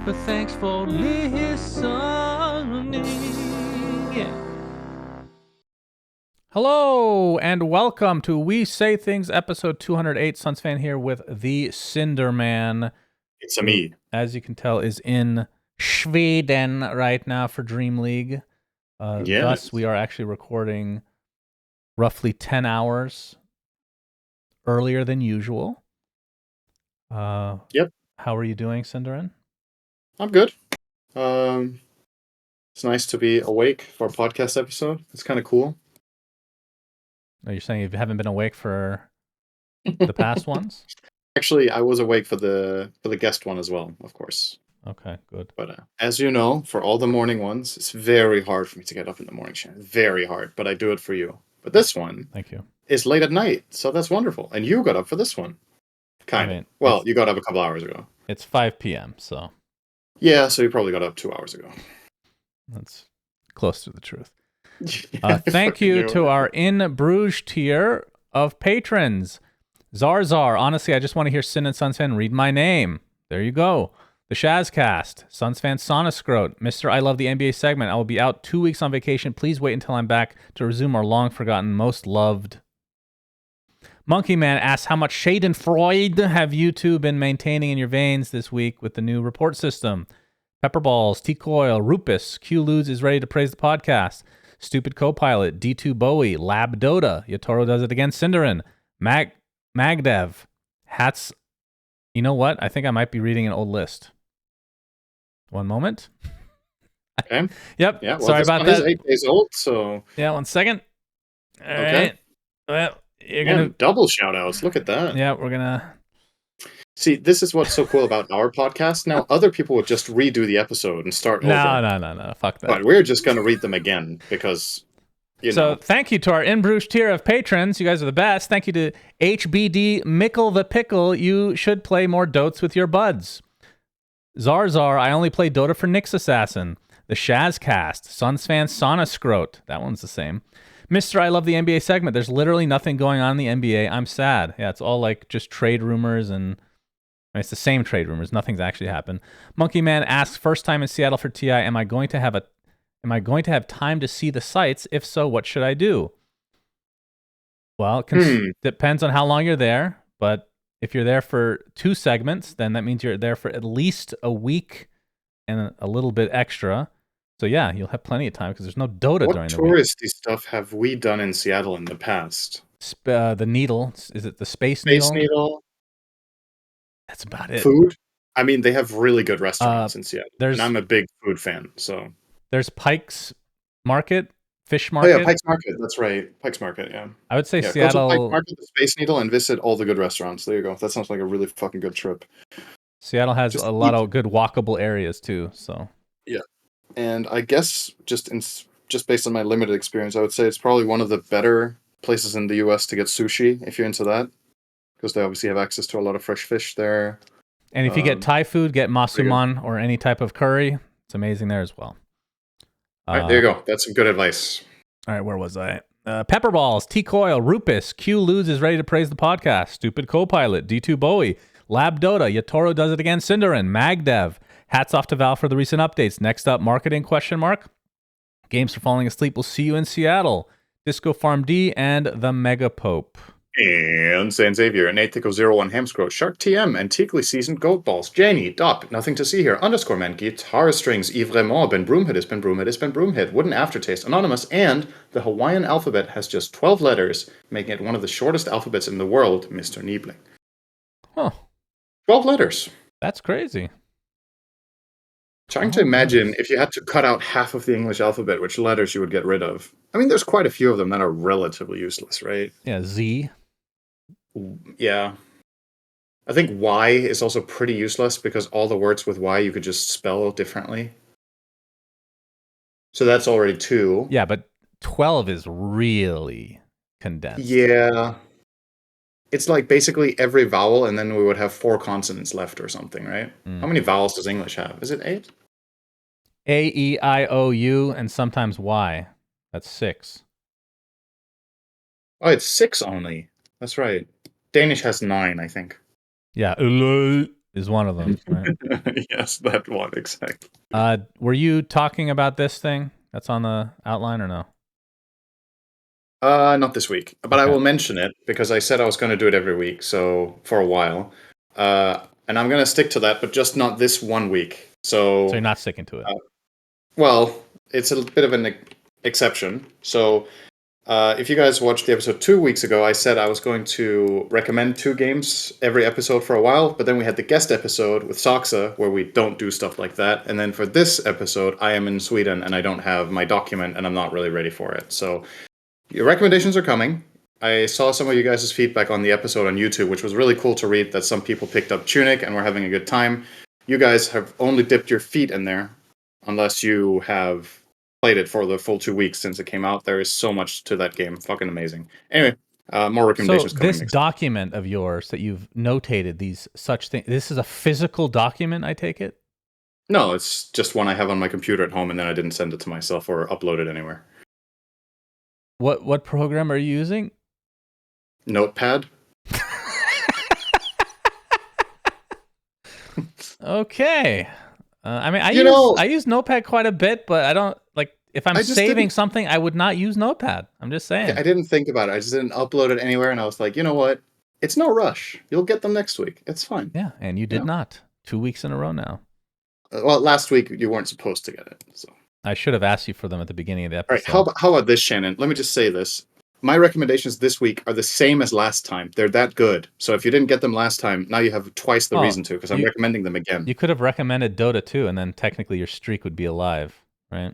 but thanks for listening. Yeah. Hello and welcome to We Say Things episode 208. Sunsfan here with the syndereN. It's a me. As you can tell, is in Sweden right now for Dreamleague. Thus, we are actually recording roughly 10 hours earlier than usual. Yep. How are you doing, syndereN? I'm good. It's nice to be awake for a podcast episode. It's kind of cool. Are you saying you haven't been awake for the past ones? Actually, I was awake for the guest one as well, of course. Okay, good. But as you know, for all the morning ones, it's very hard for me to get up in the morning, Shannon. Very hard, but I do it for you. But this one, thank you, is late at night, so that's wonderful. And you got up for this one, kind of. Well, you got up a couple hours ago. It's 5 p.m., so yeah, so you probably got up 2 hours ago. That's close to the truth. Thank you to our In Bruges tier of patrons. Zarzar, honestly, I just want to hear Sin and Sunsfan read my name. There you go. The Shazcast, Sunsfan Sonoscrote, Mr. I Love the NBA segment. I will be out 2 weeks on vacation. Please wait until I'm back to resume our long-forgotten, most loved. Monkey Man asks, how much Schadenfreude have you two been maintaining in your veins this week with the new report system? Pepperballs, T-Coil, Rupus, Q Ludes is ready to praise the podcast. Stupid Copilot, D2 Bowie, Lab Dota, Yatoro does it again, syndereN, Magdev, Hats. You know what? I think I might be reading an old list. One moment. Okay. Yep. Yeah. Well, sorry about that. Is 8 days old, so. Yeah. 1 second. All okay. Right. Well, you're gonna double shout outs. Look at that. Yeah, we're gonna. See, this is what's so cool about our podcast. Now, other people would just redo the episode and start over. No. Fuck that. But we're just going to read them again because, So thank you to our In Bruges tier of patrons. You guys are the best. Thank you to HBD Mickle the Pickle. You should play more Dotes with your buds. Zarzar, I only play Dota for Nyx Assassin. The Shazcast, Sunsfan Sonoscrote. That one's the same. Mr. I Love the NBA segment. There's literally nothing going on in the NBA. I'm sad. Yeah, it's all like just trade rumors and... it's the same trade rumors. Nothing's actually happened. Monkey Man asks, first time in Seattle for TI, am I going to have time to see the sites? If so, what should I do? Well, it depends on how long you're there, but if you're there for 2 segments, then that means you're there for at least a week and a little bit extra. So yeah, you'll have plenty of time because there's no Dota during the week. What touristy stuff have we done in Seattle in the past? The Needle. Is it the Space Needle? That's about it. Food? I mean, they have really good restaurants in Seattle. And I'm a big food fan, so. There's Pike's Market, Fish Market. Oh yeah, Pike's Market. That's right. Pike's Market, yeah. I would say Seattle. Go to Pike's Market, the Space Needle, and visit all the good restaurants. There you go. That sounds like a really fucking good trip. Seattle has a lot of good walkable areas too, so. Yeah. And I guess just based on my limited experience, I would say it's probably one of the better places in the US to get sushi, if you're into that. Because they obviously have access to a lot of fresh fish there. And if you get Thai food, get masuman or any type of curry. It's amazing there as well. All right, there you go. That's some good advice. All right, where was I? Pepperballs, T-Coil, Rupus, Q Ludes is ready to praise the podcast. Stupid Copilot, D2 Bowie, Lab Dota, Yatoro does it again, syndereN, Magdev. Hats off to Val for the recent updates. Next up, marketing ? Games for falling asleep. We'll see you in Seattle. Disco Farm D and the Mega Pope. And San Xavier, and Nathico01 Hamscroat, Shark TM, Antiquely Seasoned Goat Balls, Janie, Dop, Nothing to See Here, Underscore Man, Guitar Strings, Yvremont, Ben Broomhead, Wooden Aftertaste, Anonymous, and the Hawaiian alphabet has just 12 letters, making it one of the shortest alphabets in the world, Mr. Niebling. Huh. 12 letters. That's crazy. Trying to imagine if you had to cut out half of the English alphabet, which letters you would get rid of. I mean, there's quite a few of them that are relatively useless, right? Yeah, Z. Yeah. I think Y is also pretty useless because all the words with Y you could just spell differently. So that's already 2. Yeah, but 12 is really condensed. Yeah. It's like basically every vowel, and then we would have 4 consonants left or something, right? How many vowels does English have? Is it 8? A, E, I, O, U, and sometimes Y. That's 6. Oh, it's 6 only. That's right. Danish has 9, I think. Yeah. is one of them, right? Yes, that one, exactly. Were you talking about this thing that's on the outline or no? Not this week, but I will mention it because I said I was going to do it every week, so for a while. And I'm going to stick to that, but just not this 1 week. So you're not sticking to it. Well, it's a bit of an exception. So, if you guys watched the episode 2 weeks ago, I said I was going to recommend 2 games every episode for a while, but then we had the guest episode with Saxa where we don't do stuff like that. And then for this episode, I am in Sweden and I don't have my document and I'm not really ready for it. So, your recommendations are coming. I saw some of you guys' feedback on the episode on YouTube, which was really cool to read that some people picked up Tunic and were having a good time. You guys have only dipped your feet in there unless you have played it for the full 2 weeks since it came out. There is so much to that game. Fucking amazing. Anyway, more recommendations so coming. This document of yours that you've notated these such things, this is a physical document, I take it? No, it's just one I have on my computer at home, and then I didn't send it to myself or upload it anywhere. What program are you using? Notepad. Okay. I mean, I use Notepad quite a bit, but I don't like if I'm saving something, I would not use Notepad. I'm just saying. I didn't think about it. I just didn't upload it anywhere, and I was like, you know what? It's no rush. You'll get them next week. It's fine. Yeah, and you did not. 2 weeks in a row now. Well, last week you weren't supposed to get it, so I should have asked you for them at the beginning of the episode. All right, how about this, Shannon? Let me just say this. My recommendations this week are the same as last time. They're that good. So if you didn't get them last time, now you have twice the reason to, because I'm recommending them again. You could have recommended Dota 2, and then technically your streak would be alive, right?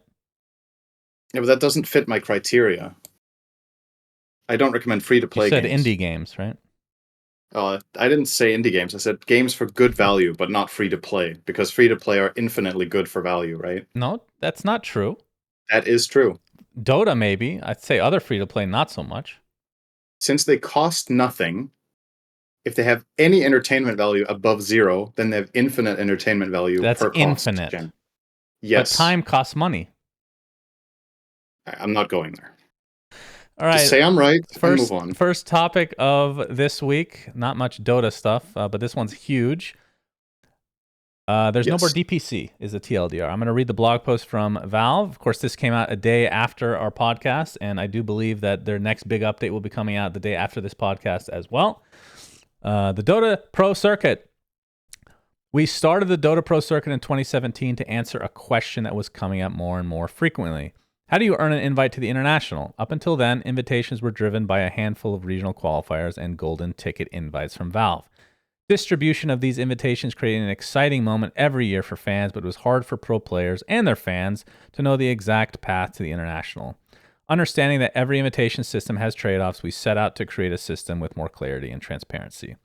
Yeah, but that doesn't fit my criteria. I don't recommend free-to-play games. You said indie games, right? I didn't say indie games. I said games for good value, but not free-to-play, because free-to-play are infinitely good for value, right? No, that's not true. That is true. Dota, maybe. I'd say other free-to-play, not so much. Since they cost nothing, if they have any entertainment value above 0, then they have infinite entertainment value per cost. That's infinite. Yes. But time costs money. I'm not going there. All right. Just say I'm right and move on. First topic of this week. Not much Dota stuff, but this one's huge. There's no more DPC, is a TLDR. I'm going to read the blog post from Valve. Of course, this came out a day after our podcast, and I do believe that their next big update will be coming out the day after this podcast as well. The Dota Pro Circuit. We started the Dota Pro Circuit in 2017 to answer a question that was coming up more and more frequently. How do you earn an invite to the International? Up until then, invitations were driven by a handful of regional qualifiers and golden ticket invites from Valve. Distribution of these invitations created an exciting moment every year for fans, but it was hard for pro players and their fans to know the exact path to the International. Understanding that every invitation system has trade-offs, we set out to create a system with more clarity and transparency.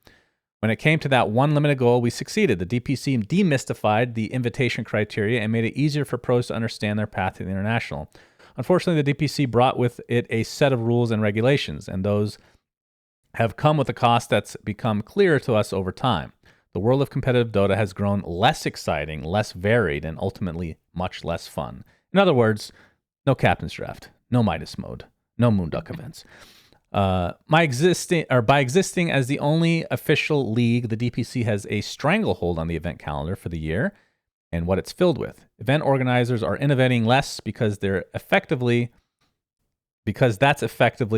When it came to that one limited goal, we succeeded. The DPC demystified the invitation criteria and made it easier for pros to understand their path to the International. Unfortunately, the DPC brought with it a set of rules and regulations, and those have come with a cost that's become clearer to us over time. The world of competitive Dota has grown less exciting, less varied, and ultimately much less fun. In other words, no Captain's Draft, no Midas Mode, no Moonduck events. By existing as the only official league, the DPC has a stranglehold on the event calendar for the year and what it's filled with. Event organizers are innovating less because that's effectively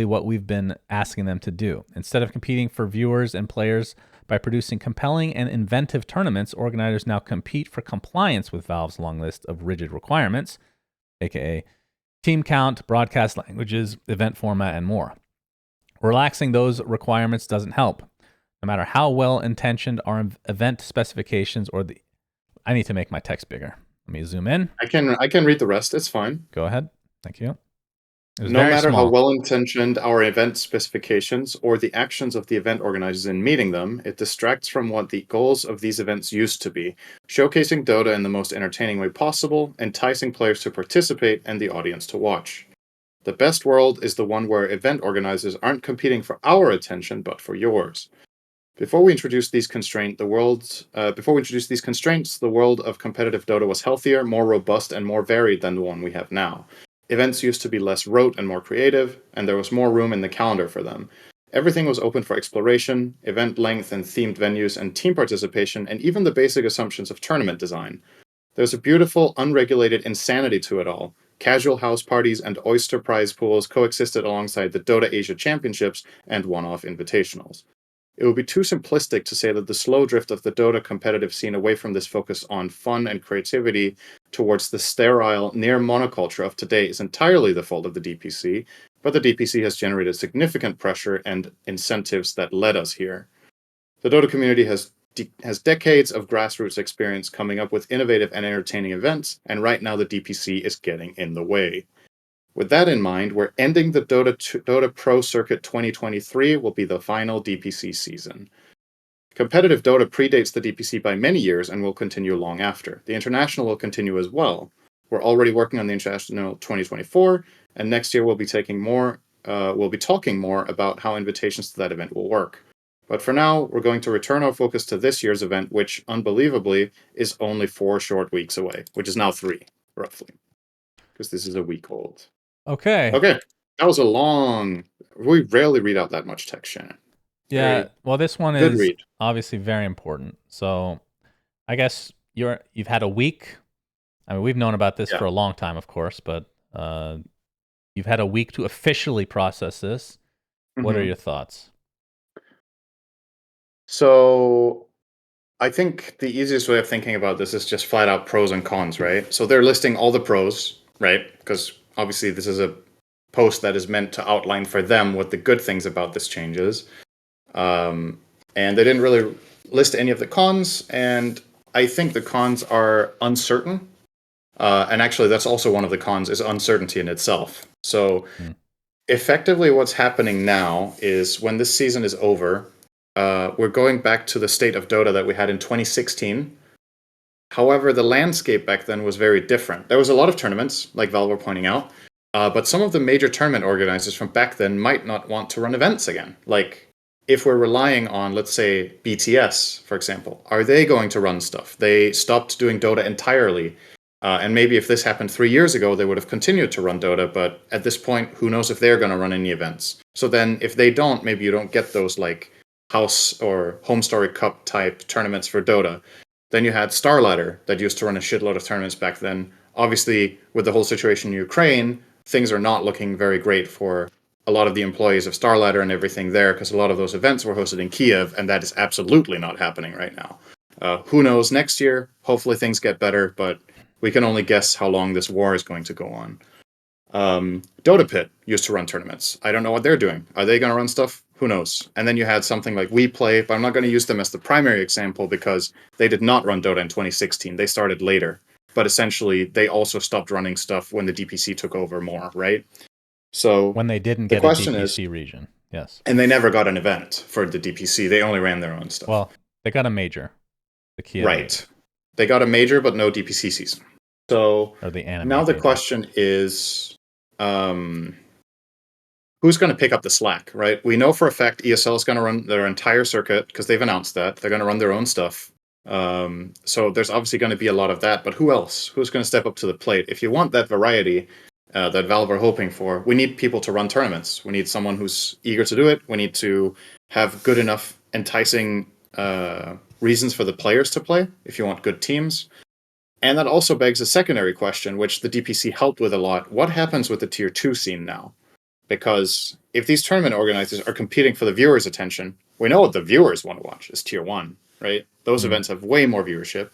what we've been asking them to do. Instead of competing for viewers and players by producing compelling and inventive tournaments, organizers now compete for compliance with Valve's long list of rigid requirements, aka team count, broadcast languages, event format, and more. Relaxing those requirements doesn't help. No matter how well-intentioned our event specifications or the... I need to make my text bigger. Let me zoom in. I can read the rest. It's fine. Go ahead. Thank you. No matter how well-intentioned our event specifications or the actions of the event organizers in meeting them, it distracts from what the goals of these events used to be, showcasing Dota in the most entertaining way possible, enticing players to participate and the audience to watch. The best world is the one where event organizers aren't competing for our attention, but for yours. Before we introduced these constraints, the world of competitive Dota was healthier, more robust, and more varied than the one we have now. Events used to be less rote and more creative, and there was more room in the calendar for them. Everything was open for exploration, event length and themed venues, and team participation, and even the basic assumptions of tournament design. There's a beautiful, unregulated insanity to it all. Casual house parties and oyster prize pools coexisted alongside the Dota Asia Championships and one-off invitationals. It would be too simplistic to say that the slow drift of the Dota competitive scene away from this focus on fun and creativity towards the sterile, near monoculture of today is entirely the fault of the DPC, but the DPC has generated significant pressure and incentives that led us here. The Dota community has decades of grassroots experience coming up with innovative and entertaining events, and right now the DPC is getting in the way. With that in mind, we're ending the Dota Pro Circuit 2023 will be the final DPC season. Competitive Dota predates the DPC by many years and will continue long after. The International will continue as well. We're already working on the International 2024, and next year we'll be talking more about how invitations to that event will work. But for now, we're going to return our focus to this year's event, which, unbelievably, is only 4 short weeks away, which is now 3, roughly, because this is a week old. Okay. That was a long... We rarely read out that much text, Shannon. Yeah, well, this one is obviously very important. So I guess you've had a week. I mean, we've known about this for a long time, of course, but you've had a week to officially process this. What are your thoughts? So I think the easiest way of thinking about this is just flat out pros and cons, right? So they're listing all the pros, right? Because obviously this is a post that is meant to outline for them what the good things about this change is. And they didn't really list any of the cons, and I think the cons are uncertain. And actually, that's also one of the cons, is uncertainty in itself. So effectively what's happening now is when this season is over, we're going back to the state of Dota that we had in 2016. However, the landscape back then was very different. There was a lot of tournaments, like Valve were pointing out, but some of the major tournament organizers from back then might not want to run events again. Like, if we're relying on, let's say, BTS, for example, are they going to run stuff? They stopped doing Dota entirely. And maybe if this happened 3 years ago, they would have continued to run Dota, but at this point, who knows if they're going to run any events. So then if they don't, maybe you don't get those like House or Home Story Cup type tournaments for Dota. Then you had Starladder that used to run a shitload of tournaments back then. Obviously, with the whole situation in Ukraine, things are not looking very great for a lot of the employees of Starladder and everything there, because a lot of those events were hosted in Kiev, and that is absolutely not happening right now. Who knows next year? Hopefully things get better, but we can only guess how long this war is going to go on. Dota Pit used to run tournaments. I don't know what they're doing. Are they going to run stuff? Who knows? And then you had something like WePlay, but I'm not going to use them as the primary example because they did not run Dota in 2016. They started later. But essentially, they also stopped running stuff when the DPC took over more, right? So when they didn't get a DPC region, yes. And they never got an event for the DPC. They only ran their own stuff. Well, they got a major. The Kiev right. Major. They got a major, but no DPC season. So now the question is, who's going to pick up the slack, right? We know for a fact ESL is going to run their entire circuit because they've announced that. They're going to run their own stuff. So there's obviously going to be a lot of that. But who else? Who's going to step up to the plate? If you want that variety that Valve are hoping for, we need people to run tournaments. We need someone who's eager to do it. We need to have good enough enticing reasons for the players to play if you want good teams. And that also begs a secondary question, which the DPC helped with a lot. What happens with the Tier 2 scene now? Because if these tournament organizers are competing for the viewers' attention, we know what the viewers want to watch is Tier 1, right? Those events have way more viewership.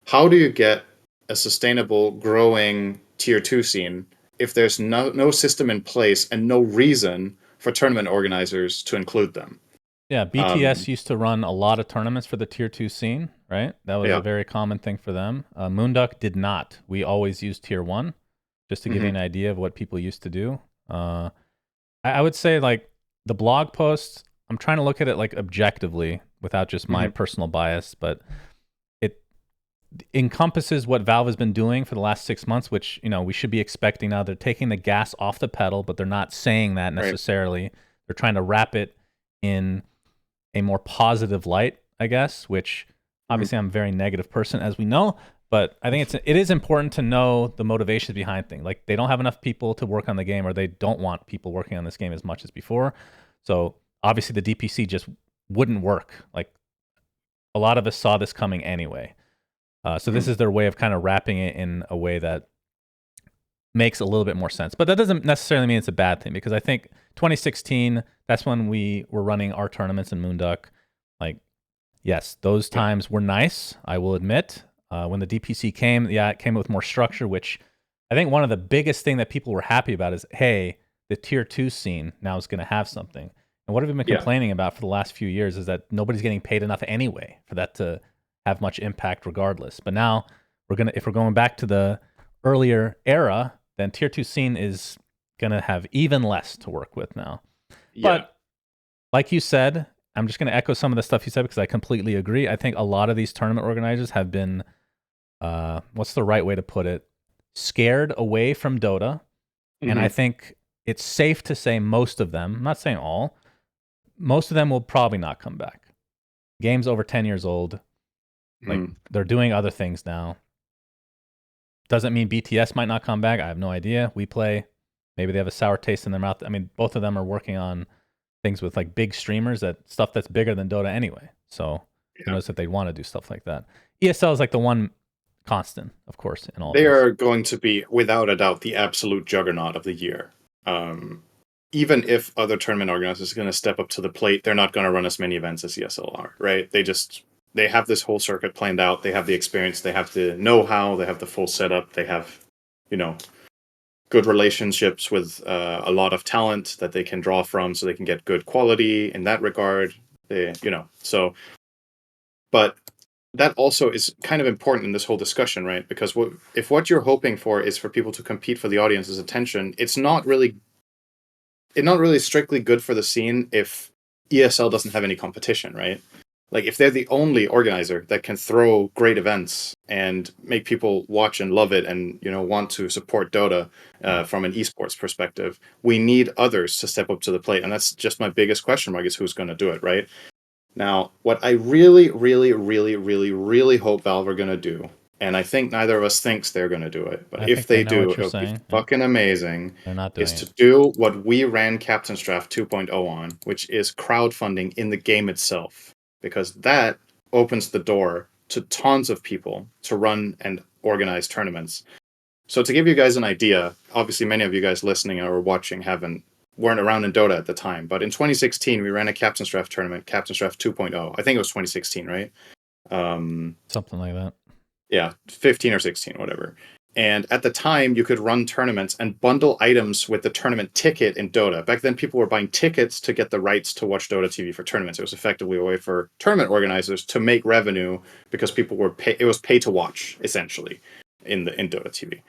How do you get a sustainable, growing Tier 2 scene if there's no system in place and no reason for tournament organizers to include them? Yeah, BTS used to run a lot of tournaments for the Tier 2 scene, right? That was a very common thing for them. Moonduck did not. We always used Tier 1, just to give you an idea of what people used to do. I would say, like, the blog posts, I'm trying to look at it, like, objectively, without just my personal bias, but it encompasses what Valve has been doing for the last 6 months, which, you know, we should be expecting now. They're taking the gas off the pedal, but they're not saying that necessarily. Right. They're trying to wrap it in a more positive light, I guess, which obviously I'm a very negative person, as we know, but I think it is important to know the motivations behind things. Like, they don't have enough people to work on the game, or they don't want people working on this game as much as before. So obviously the DPC just wouldn't work. Like a lot of us saw this coming anyway. So this is their way of kind of wrapping it in a way that makes a little bit more sense. But that doesn't necessarily mean it's a bad thing, because I think 2016, that's when we were running our tournaments in Moonduck. Like, yes, those times were nice, I will admit. When the DPC came, it came with more structure, which I think one of the biggest thing that people were happy about is, hey, the tier 2 scene now is going to have something. And what have we been complaining about for the last few years is that nobody's getting paid enough anyway for that to have much impact regardless. But now if we're going back to the earlier era, then tier 2 scene is going to have even less to work with now. But like you said, I'm just going to echo some of the stuff you said because I completely agree. I think a lot of these tournament organizers have been, what's the right way to put it, scared away from Dota. And I think it's safe to say most of them, I'm not saying all, most of them will probably not come back. Game's over 10 years old. Like, they're doing other things now. Doesn't mean BTS might not come back. I have no idea. We play. Maybe they have a sour taste in their mouth. I mean, both of them are working on things with like big streamers, stuff that's bigger than Dota anyway. So who knows if they want to do stuff like that. ESL is like the one constant, of course, in all They this. are going to be, without a doubt, the absolute juggernaut of the year. Even if other tournament organizers are going to step up to the plate, they're not going to run as many events as ESL are, right? They have this whole circuit planned out. They have the experience. They have the know-how. They have the full setup. They have, good relationships with a lot of talent that they can draw from, so they can get good quality in that regard. But that also is kind of important in this whole discussion, right? Because if what you're hoping for is for people to compete for the audience's attention, it's not really strictly good for the scene if ESL doesn't have any competition, right? Like, if they're the only organizer that can throw great events and make people watch and love it and, want to support Dota from an esports perspective, we need others to step up to the plate. And that's just my biggest question mark, is who's going to do it, right? Now, what I really, really, really, really, really hope Valve are going to do, and I think neither of us thinks they're going to do it, but if they do, it'll be fucking amazing, is to do what we ran Captain's Draft 2.0 on, which is crowdfunding in the game itself. Because that opens the door to tons of people to run and organize tournaments. So to give you guys an idea, obviously many of you guys listening or watching weren't around in Dota at the time, but in 2016 we ran a Captain's Draft tournament, Captain's Draft 2.0. I think it was 2016, right? Something like that. Yeah, 15 or 16, whatever. And at the time, you could run tournaments and bundle items with the tournament ticket in Dota. Back then, people were buying tickets to get the rights to watch Dota TV for tournaments. It was effectively a way for tournament organizers to make revenue because people were it was pay to watch, essentially, in Dota TV.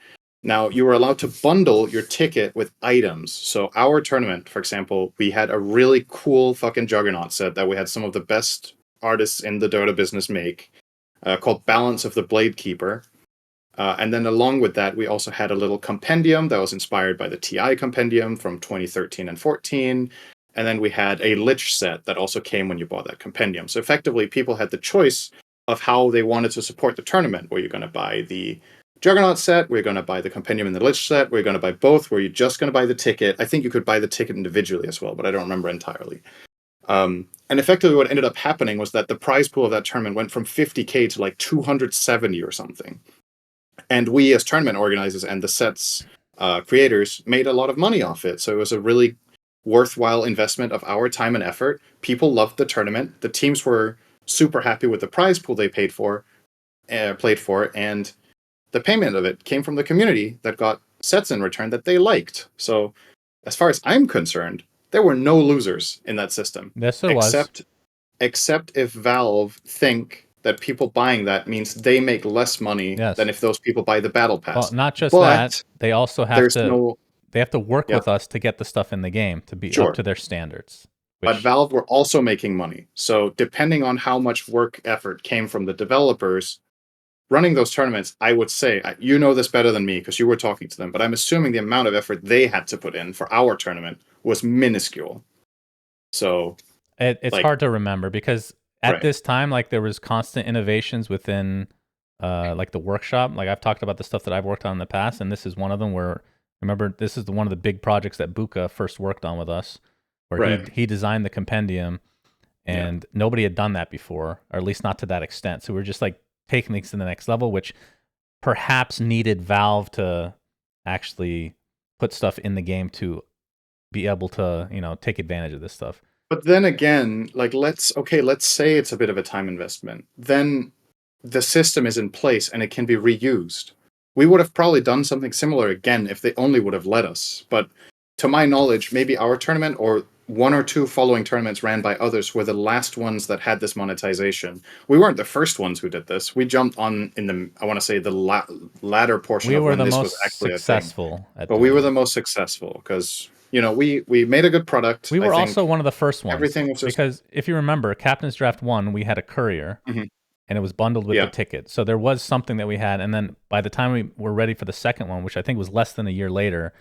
Now, you were allowed to bundle your ticket with items. So our tournament, for example, we had a really cool fucking Juggernaut set that we had some of the best artists in the Dota business make, called Balance of the Blade Keeper. And then along with that, we also had a little compendium that was inspired by the TI compendium from 2013 and 14. And then we had a Lich set that also came when you bought that compendium. So effectively, people had the choice of how they wanted to support the tournament. Were you going to buy the Juggernaut set? Were you going to buy the compendium and the Lich set? Were you going to buy both? Were you just going to buy the ticket? I think you could buy the ticket individually as well, but I don't remember entirely. And effectively what ended up happening was that the prize pool of that tournament went from 50K to like 270 or something. And we, as tournament organizers and the set's creators, made a lot of money off it. So it was a really worthwhile investment of our time and effort. People loved the tournament. The teams were super happy with the prize pool they played for, and the payment of it came from the community that got sets in return that they liked. So as far as I'm concerned, there were no losers in that system. Yes, there was. Except if Valve think that people buying that means they make less money than if those people buy the battle pass. Well, not just that, they also have to work with us to get the stuff in the game to be up to their standards. But Valve were also making money. So depending on how much work effort came from the developers running those tournaments, I would say, you know this better than me because you were talking to them, but I'm assuming the amount of effort they had to put in for our tournament was minuscule. So it's hard to remember because at this time, like, there was constant innovations within like the workshop. Like, I've talked about the stuff that I've worked on in the past, and this is one of them where, remember, this is one of the big projects that Buka first worked on with us. where Right. he designed the compendium, and nobody had done that before, or at least not to that extent. So we're just like taking things to the next level, which perhaps needed Valve to actually put stuff in the game to be able to, take advantage of this stuff. But then again, like let's say it's a bit of a time investment. Then the system is in place and it can be reused. We would have probably done something similar again if they only would have let us. But to my knowledge, maybe our tournament or one or two following tournaments ran by others were the last ones that had this monetization. We weren't the first ones who did this. We jumped on in the, I want to say, the latter portion We of were when the this was most actually a thing. successful at But we doing were it. the most successful because, we made a good product. We I were think also one of the first ones. everything was just. Because if you remember, Captain's Draft 1, we had a courier, Mhm. and it was bundled with the Yeah. ticket. So there was something that we had. And then by the time we were ready for the second one, which I think was less than a year later,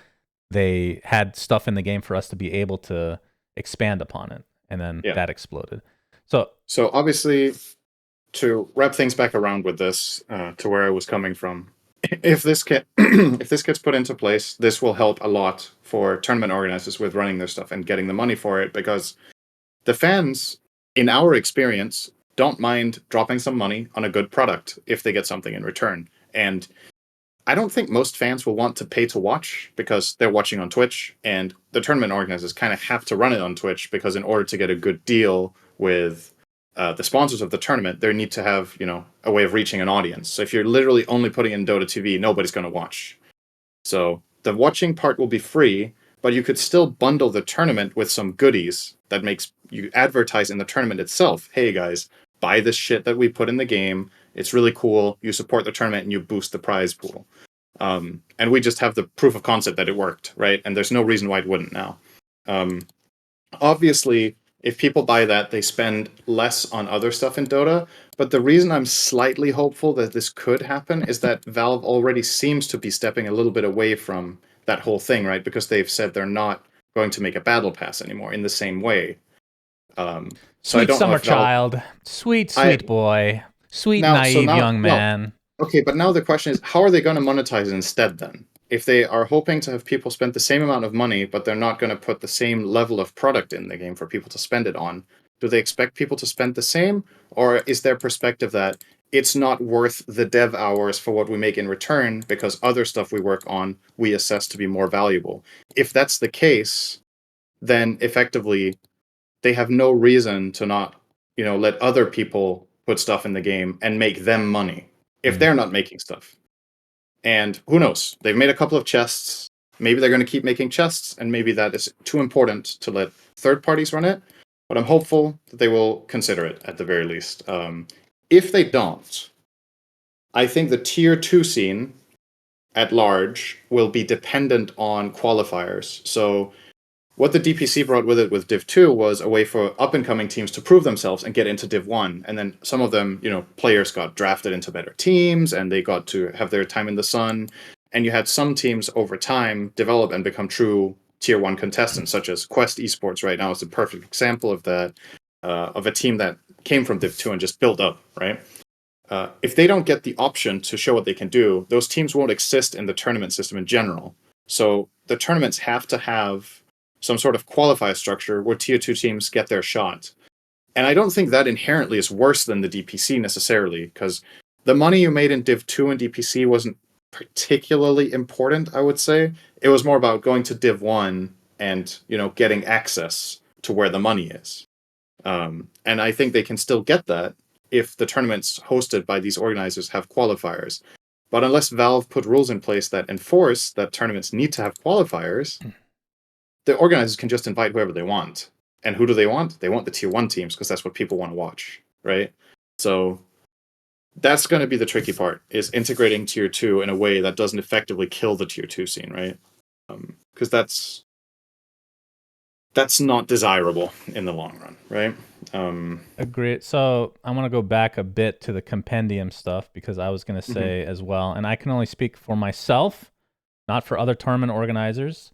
they had stuff in the game for us to be able to expand upon it. And then that exploded. So obviously, to wrap things back around with this, to where I was coming from, if this if this gets put into place, this will help a lot for tournament organizers with running their stuff and getting the money for it, because the fans, in our experience, don't mind dropping some money on a good product if they get something in return. And I don't think most fans will want to pay to watch because they're watching on Twitch, and the tournament organizers kind of have to run it on Twitch because in order to get a good deal with the sponsors of the tournament, they need to have a way of reaching an audience. So if you're literally only putting in Dota TV, nobody's going to watch. So the watching part will be free, but you could still bundle the tournament with some goodies that makes you advertise in the tournament itself. Hey guys, buy this shit that we put in the game. It's really cool. You support the tournament and you boost the prize pool. And we just have the proof of concept that it worked, right? And there's no reason why it wouldn't now. Obviously, if people buy that, they spend less on other stuff in Dota. But the reason I'm slightly hopeful that this could happen is that Valve already seems to be stepping a little bit away from that whole thing, right? Because they've said they're not going to make a battle pass anymore in the same way. So I sweet don't know summer if Valve. child, sweet boy, sweet naive Now, young no. man. Okay, but now the question is, how are they going to monetize it instead then? If they are hoping to have people spend the same amount of money, but they're not going to put the same level of product in the game for people to spend it on, do they expect people to spend the same? Or is their perspective that it's not worth the dev hours for what we make in return because other stuff we work on we assess to be more valuable? If that's the case, then effectively they have no reason to not, let other people put stuff in the game and make them money if they're not making stuff. And who knows? They've made a couple of chests. Maybe they're going to keep making chests, and maybe that is too important to let third parties run it. But I'm hopeful that they will consider it at the very least. If they don't, I think the tier 2 scene at large will be dependent on qualifiers. So what the DPC brought with it with Div 2 was a way for up-and-coming teams to prove themselves and get into Div 1. And then some of them, players got drafted into better teams and they got to have their time in the sun. And you had some teams over time develop and become true Tier 1 contestants, such as CEST esports right now is a perfect example of that, of a team that came from Div 2 and just built up, right? If they don't get the option to show what they can do, those teams won't exist in the tournament system in general. So the tournaments have to have some sort of qualifier structure where tier 2 teams get their shot. And I don't think that inherently is worse than the DPC necessarily, because the money you made in Div 2 and DPC wasn't particularly important, I would say. It was more about going to Div 1 and, getting access to where the money is. And I think they can still get that if the tournaments hosted by these organizers have qualifiers. But unless Valve put rules in place that enforce that tournaments need to have qualifiers, the organizers can just invite whoever they want. And who do they want? They want the tier 1 teams because that's what people want to watch, right? So that's going to be the tricky part, is integrating tier 2 in a way that doesn't effectively kill the tier 2 scene, right? Because that's not desirable in the long run, right? Agreed. So I want to go back a bit to the compendium stuff because I was going to say as well, and I can only speak for myself, not for other tournament organizers.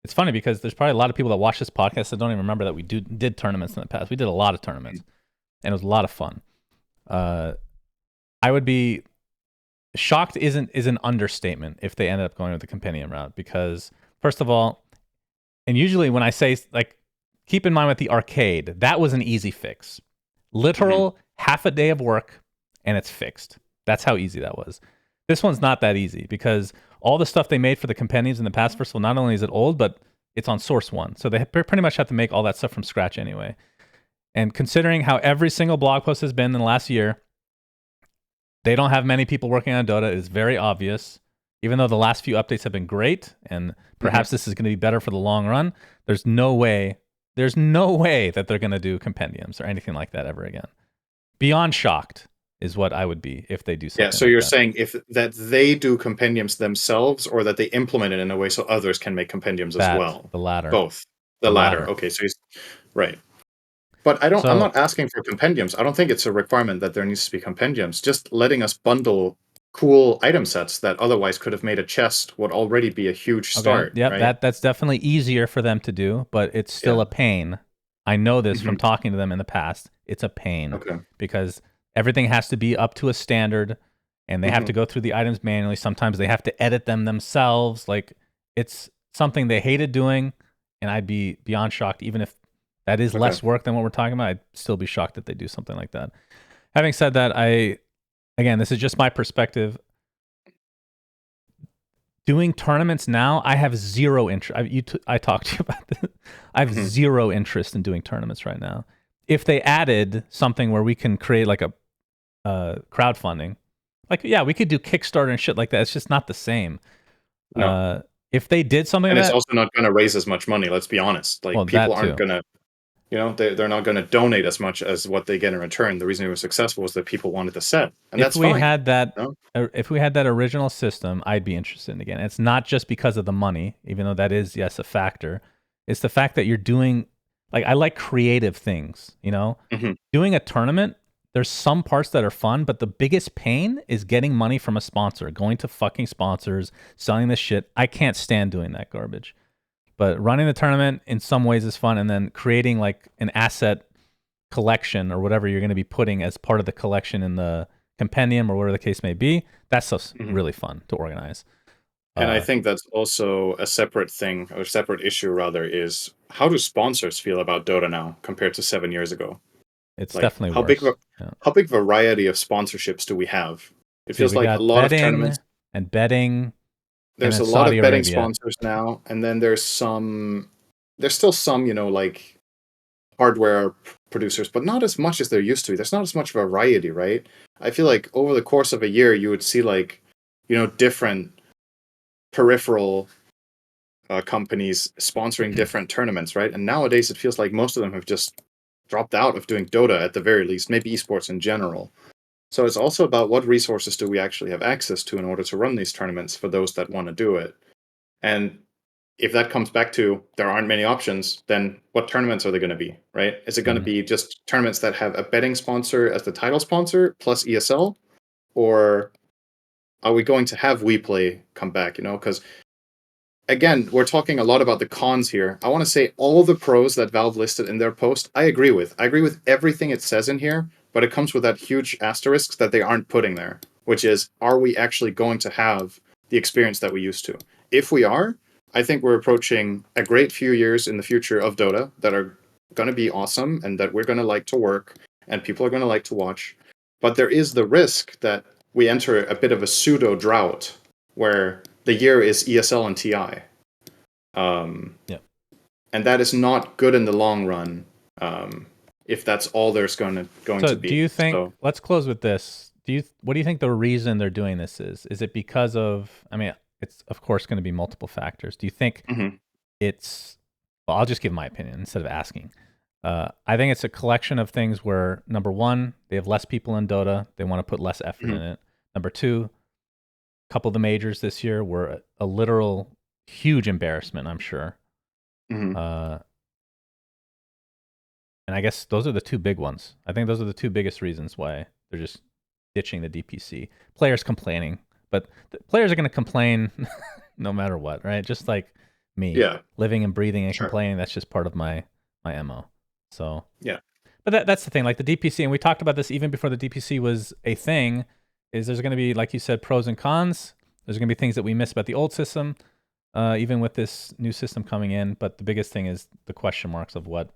It's funny because there's probably a lot of people that watch this podcast that don't even remember that we did tournaments in the past. We did a lot of tournaments, and it was a lot of fun. I would be shocked is an understatement if they ended up going with the compendium route because, first of all, and usually when I say, like, keep in mind with the arcade, that was an easy fix. Literal half a day of work and it's fixed. That's how easy that was. This one's not that easy because all the stuff they made for the compendiums in the past, first of all, not only is it old, but it's on source one. So they pretty much have to make all that stuff from scratch anyway. And considering how every single blog post has been in the last year, they don't have many people working on Dota. It is very obvious. Even though the last few updates have been great, and perhaps this is going to be better for the long run, there's no way that they're going to do compendiums or anything like that ever again. Beyond shocked is what I would be if they do something. Yeah, so like you're that. saying that they do compendiums themselves, or that they implement it in a way so others can make compendiums as well? The latter. Both. The latter. Okay, so right. But I'm not asking for compendiums. I don't think it's a requirement that there needs to be compendiums. Just letting us bundle cool item sets that otherwise could have made a chest would already be a huge start. Yeah, right? that's definitely easier for them to do, but it's still a pain. I know this from talking to them in the past. It's a pain because everything has to be up to a standard, and they have to go through the items manually. Sometimes they have to edit them themselves. Like, it's something they hated doing, and I'd be beyond shocked. Even if that is less work than what we're talking about, I'd still be shocked that they do something like that. Having said that, again, this is just my perspective. Doing tournaments now, I have zero interest. I talked to you about this. I have zero interest in doing tournaments right now. If they added something where we can create like a crowdfunding, like, yeah, we could do Kickstarter and shit like that. It's just not the same. No. If they did something and like it's that, also not going to raise as much money, let's be honest. Like, people aren't going to, they're not going to donate as much as what they get in return. The reason it was successful was that people wanted the set, and that's fine. If we had that original system, I'd be interested in it again. It's not just because of the money, even though that is, yes, a factor. It's the fact that you're doing, like, I like creative things, Doing a tournament, there's some parts that are fun, but the biggest pain is getting money from a sponsor, going to fucking sponsors, selling this shit. I can't stand doing that garbage. But running the tournament in some ways is fun, and then creating like an asset collection or whatever you're going to be putting as part of the collection in the compendium or whatever the case may be, that's just really fun to organize. And I think that's also a separate thing, or separate issue rather, is how do sponsors feel about Dota now compared to 7 years ago? It's like, definitely worse. How big variety of sponsorships do we have? It feels like a lot of tournaments and betting. There's a lot of betting sponsors now, and then there's still some, like hardware producers, but not as much as there used to be. There's not as much variety, right? I feel like over the course of a year, you would see like, different peripheral companies sponsoring different tournaments, right? And nowadays, it feels like most of them have just dropped out of doing Dota at the very least, maybe esports in general. So it's also about what resources do we actually have access to in order to run these tournaments for those that want to do it. And if that comes back to there aren't many options, then what tournaments are they going to be, right? Is it going to be just tournaments that have a betting sponsor as the title sponsor plus ESL? Or are we going to have WePlay come back, Because, again, we're talking a lot about the cons here. I want to say all the pros that Valve listed in their post, I agree with. I agree with everything it says in here. But it comes with that huge asterisk that they aren't putting there, which is, are we actually going to have the experience that we used to? If we are, I think we're approaching a great few years in the future of Dota that are going to be awesome and that we're going to like to work and people are going to like to watch. But there is the risk that we enter a bit of a pseudo drought where the year is ESL and TI. And that is not good in the long run. If that's all there's going to be. So do you think, let's close with this. What do you think the reason they're doing this is? Is it because of, it's of course going to be multiple factors. Do you think I'll just give my opinion instead of asking. I think it's a collection of things where, number one, they have less people in Dota. They want to put less effort in it. Number two, a couple of the majors this year were a literal huge embarrassment, I'm sure. And I guess those are the two big ones. I think those are the two biggest reasons why they're just ditching the DPC. Players complaining, but the players are going to complain no matter what, right? Just like me, living and breathing and complaining. That's just part of my MO. So but that's the thing. Like the DPC, and we talked about this even before the DPC was a thing. Is there's going to be, like you said, pros and cons. There's going to be things that we miss about the old system, even with this new system coming in. But the biggest thing is the question marks of what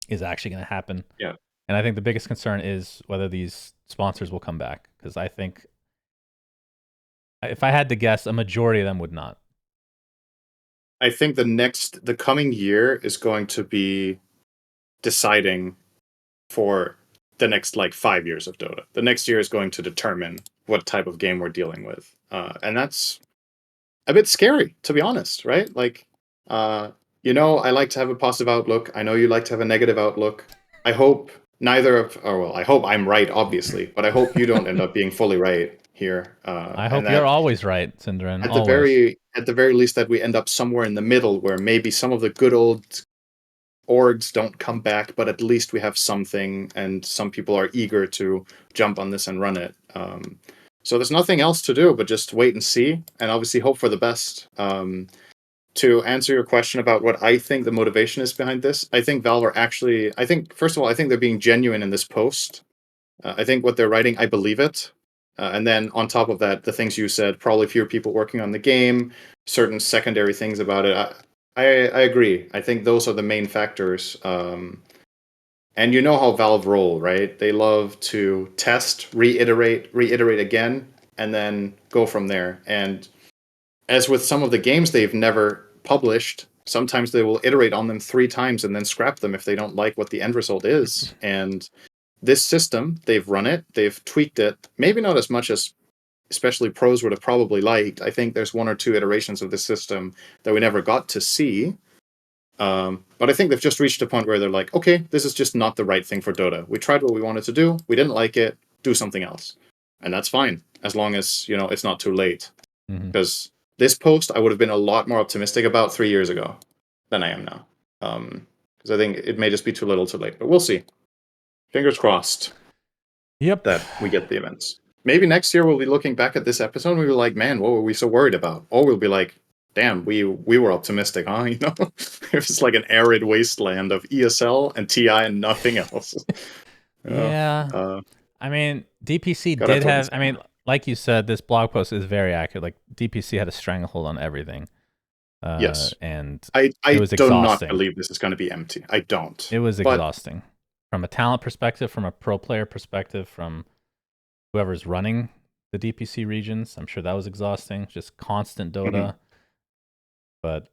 is actually going to happen. Yeah. And I think the biggest concern is whether these sponsors will come back, because I think, if I had to guess, a majority of them would not. I think the coming year is going to be deciding for the next like 5 years of Dota. The next year is going to determine what type of game we're dealing with, and that's a bit scary, to be honest. Right? Like, I like to have a positive outlook. I know you like to have a negative outlook. I hope I hope I'm right, obviously, but I hope you don't end up being fully right here, I and hope you're that always right, syndereN. at the Always. very least that we end up somewhere in the middle where maybe some of the good old orgs don't come back, but at least we have something, and some people are eager to jump on this and run it. So there's nothing else to do but just wait and see, and obviously hope for the best. To answer your question about what I think the motivation is behind this, I think Valve are actually. I think first of all, I think they're being genuine in this post. I think what they're writing, I believe it. And then on top of that, the things you said, probably fewer people working on the game, certain secondary things about it. I agree. I think those are the main factors. And you know how Valve roll, right? They love to test, reiterate again, and then go from there. And as with some of the games they've never published, sometimes they will iterate on them 3 times and then scrap them if they don't like what the end result is. And this system, they've run it, they've tweaked it, maybe not as much as especially pros would have probably liked. I think there's 1 or 2 iterations of the system that we never got to see. But I think they've just reached a point where they're like, okay, this is just not the right thing for Dota. We tried what we wanted to do, we didn't like it, do something else. And that's fine, as long as, it's not too late. Because this post I would have been a lot more optimistic about 3 years ago than I am now. Because I think it may just be too little too late. But we'll see. Fingers crossed. Yep. That we get the events. Maybe next year we'll be looking back at this episode and we'll be like, man, what were we so worried about? Or we'll be like, damn, we were optimistic, huh? It was like an arid wasteland of ESL and TI and nothing else. Yeah. I mean, DPC gotta did throw have, this I mean, out. like you said, this blog post is very accurate. Like, DPC had a stranglehold on everything. Yes. And I it was do not exhausting. believe this is going to be empty. I don't. It was But exhausting. From a talent perspective, from a pro player perspective, from whoever's running the DPC regions, I'm sure that was exhausting. Just constant Dota. But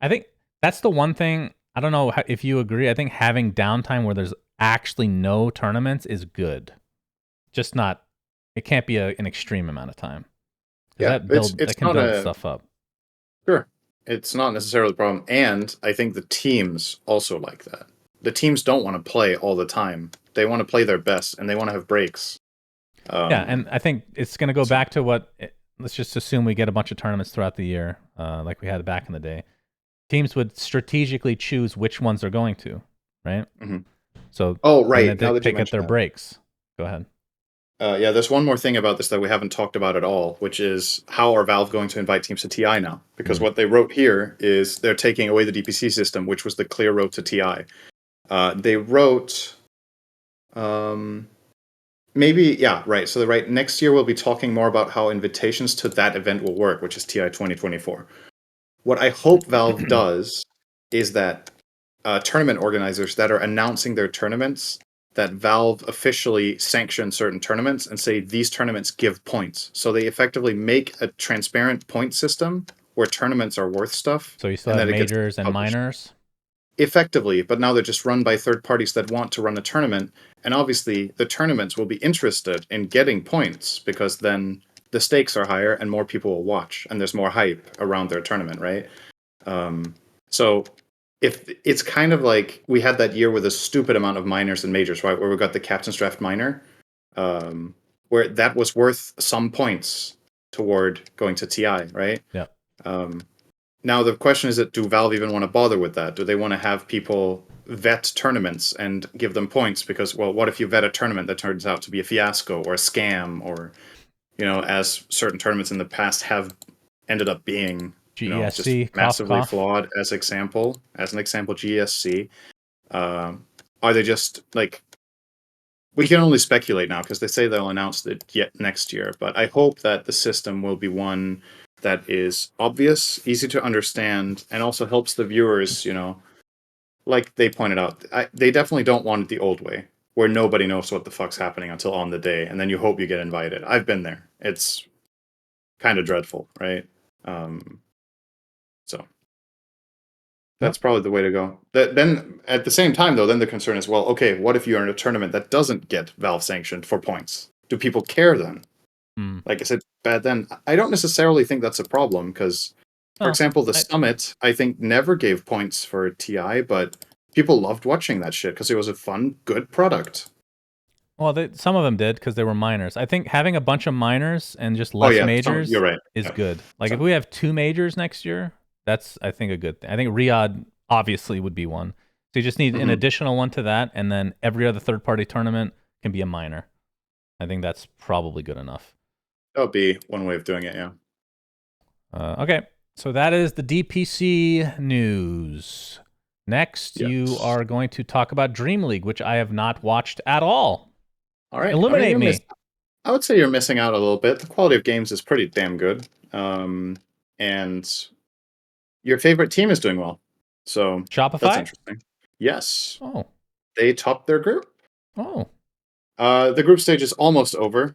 I think that's the one thing. I don't know if you agree. I think having downtime where there's actually no tournaments is good. Just not. It can't be an extreme amount of time. yeah, That can build stuff up. Sure. It's not necessarily a problem. And I think the teams also like that. The teams don't want to play all the time. They want to play their best and they want to have breaks. Yeah, and I think it's going to go back to let's just assume we get a bunch of tournaments throughout the year, like we had back in the day. Teams would strategically choose which ones they're going to, right? So, right. Now that you pick at mention their that. breaks. Go ahead. Yeah, there's one more thing about this that we haven't talked about at all, which is how are Valve going to invite teams to TI now? Because what they wrote here is they're taking away the DPC system, which was the clear road to TI. They wrote, maybe, yeah, right. So they write, next year we'll be talking more about how invitations to that event will work, which is TI 2024. What I hope Valve does is that tournament organizers that are announcing their tournaments, that Valve officially sanction certain tournaments and say these tournaments give points. So they effectively make a transparent point system where tournaments are worth stuff. So you still have majors and published. minors? Effectively, but now they're just run by third parties that want to run a tournament. And obviously, the tournaments will be interested in getting points because then the stakes are higher and more people will watch and there's more hype around their tournament, right? So if it's kind of like we had that year with a stupid amount of minors and majors, right? Where we got the captain's draft minor, where that was worth some points toward going to TI, right? Yeah. Now the question is that do Valve even want to bother with that? Do they want to have people vet tournaments and give them points? Because, well, what if you vet a tournament that turns out to be a fiasco or a scam or, as certain tournaments in the past have ended up being, GESC, just massively flawed as an example, GESC. Are they just like, we can only speculate now because they say they'll announce it yet next year, but I hope that the system will be one that is obvious, easy to understand, and also helps the viewers, like they pointed out, they definitely don't want it the old way, where nobody knows what the fuck's happening until on the day, and then you hope you get invited. I've been there. It's kind of dreadful, right? So that's probably the way to go. Then at the same time, though, then the concern is, well, okay, what if you're in a tournament that doesn't get Valve sanctioned for points? Do people care then? Like, is it bad then? I don't necessarily think that's a problem because, for example, the Summit, I think, never gave points for TI, but people loved watching that shit because it was a fun, good product. Well, some of them did because they were minors. I think having a bunch of minors and just less majors you're right. is good. Like if we have 2 majors next year, that's, I think, a good thing. I think Riyadh obviously would be one. So you just need an additional one to that, and then every other third-party tournament can be a minor. I think that's probably good enough. That would be one way of doing it, yeah. Okay, so that is the DPC news. Next, you are going to talk about Dreamleague, which I have not watched at all. All right. Illuminate me. I would say you're missing out a little bit. The quality of games is pretty damn good. And your favorite team is doing well. So Shopify? That's interesting. Yes. Oh. They topped their group. Oh. The group stage is almost over.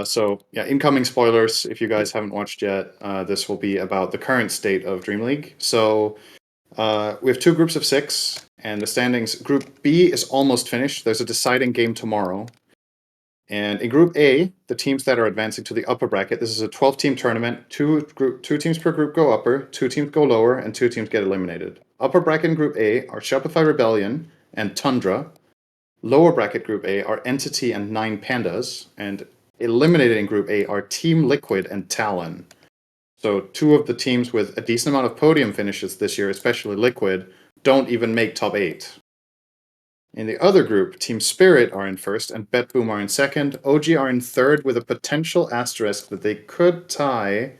So yeah, incoming spoilers. If you guys haven't watched yet, this will be about the current state of Dreamleague. So we have 2 groups of 6, and the standings. Group B is almost finished. There's a deciding game tomorrow. And in Group A, the teams that are advancing to the upper bracket, this is a 12-team tournament. 2 teams per group go upper, 2 teams go lower, and 2 teams get eliminated. Upper bracket in Group A are Shopify Rebellion and Tundra. Lower bracket Group A are Entity and 9 Pandas. And eliminated in Group A are Team Liquid and Talon. So 2 of the teams with a decent amount of podium finishes this year, especially Liquid, don't even make top 8. In the other group, Team Spirit are in first and BetBoom are in second. OG are in third with a potential asterisk that they could tie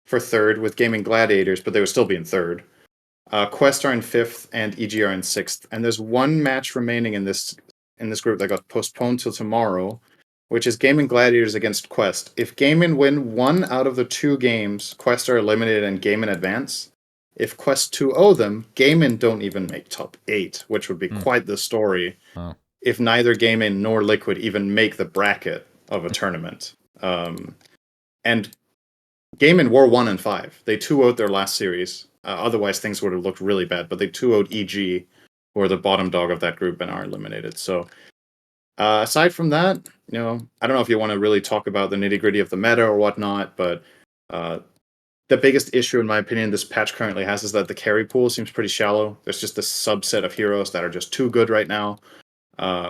for third with Gaming Gladiators, but they would still be in third. Quest are in fifth and EG are in sixth. And there's 1 match remaining in this group that got postponed till tomorrow, which is Gaming Gladiators against Quest. If Gaming win 1 out of the 2 games, Quest are eliminated and Gaming advance. If Quest 2-0 them, Gaming don't even make top 8, which would be quite the story if neither Gaming nor Liquid even make the bracket of a tournament. And Gaming were 1-5. They 2-0'd their last series. Otherwise, things would have looked really bad, but they 2-0'd EG, who are the bottom dog of that group and are eliminated. So, aside from that, I don't know if you want to really talk about the nitty-gritty of the meta or whatnot, but the biggest issue, in my opinion, this patch currently has is that the carry pool seems pretty shallow. There's just a subset of heroes that are just too good right now,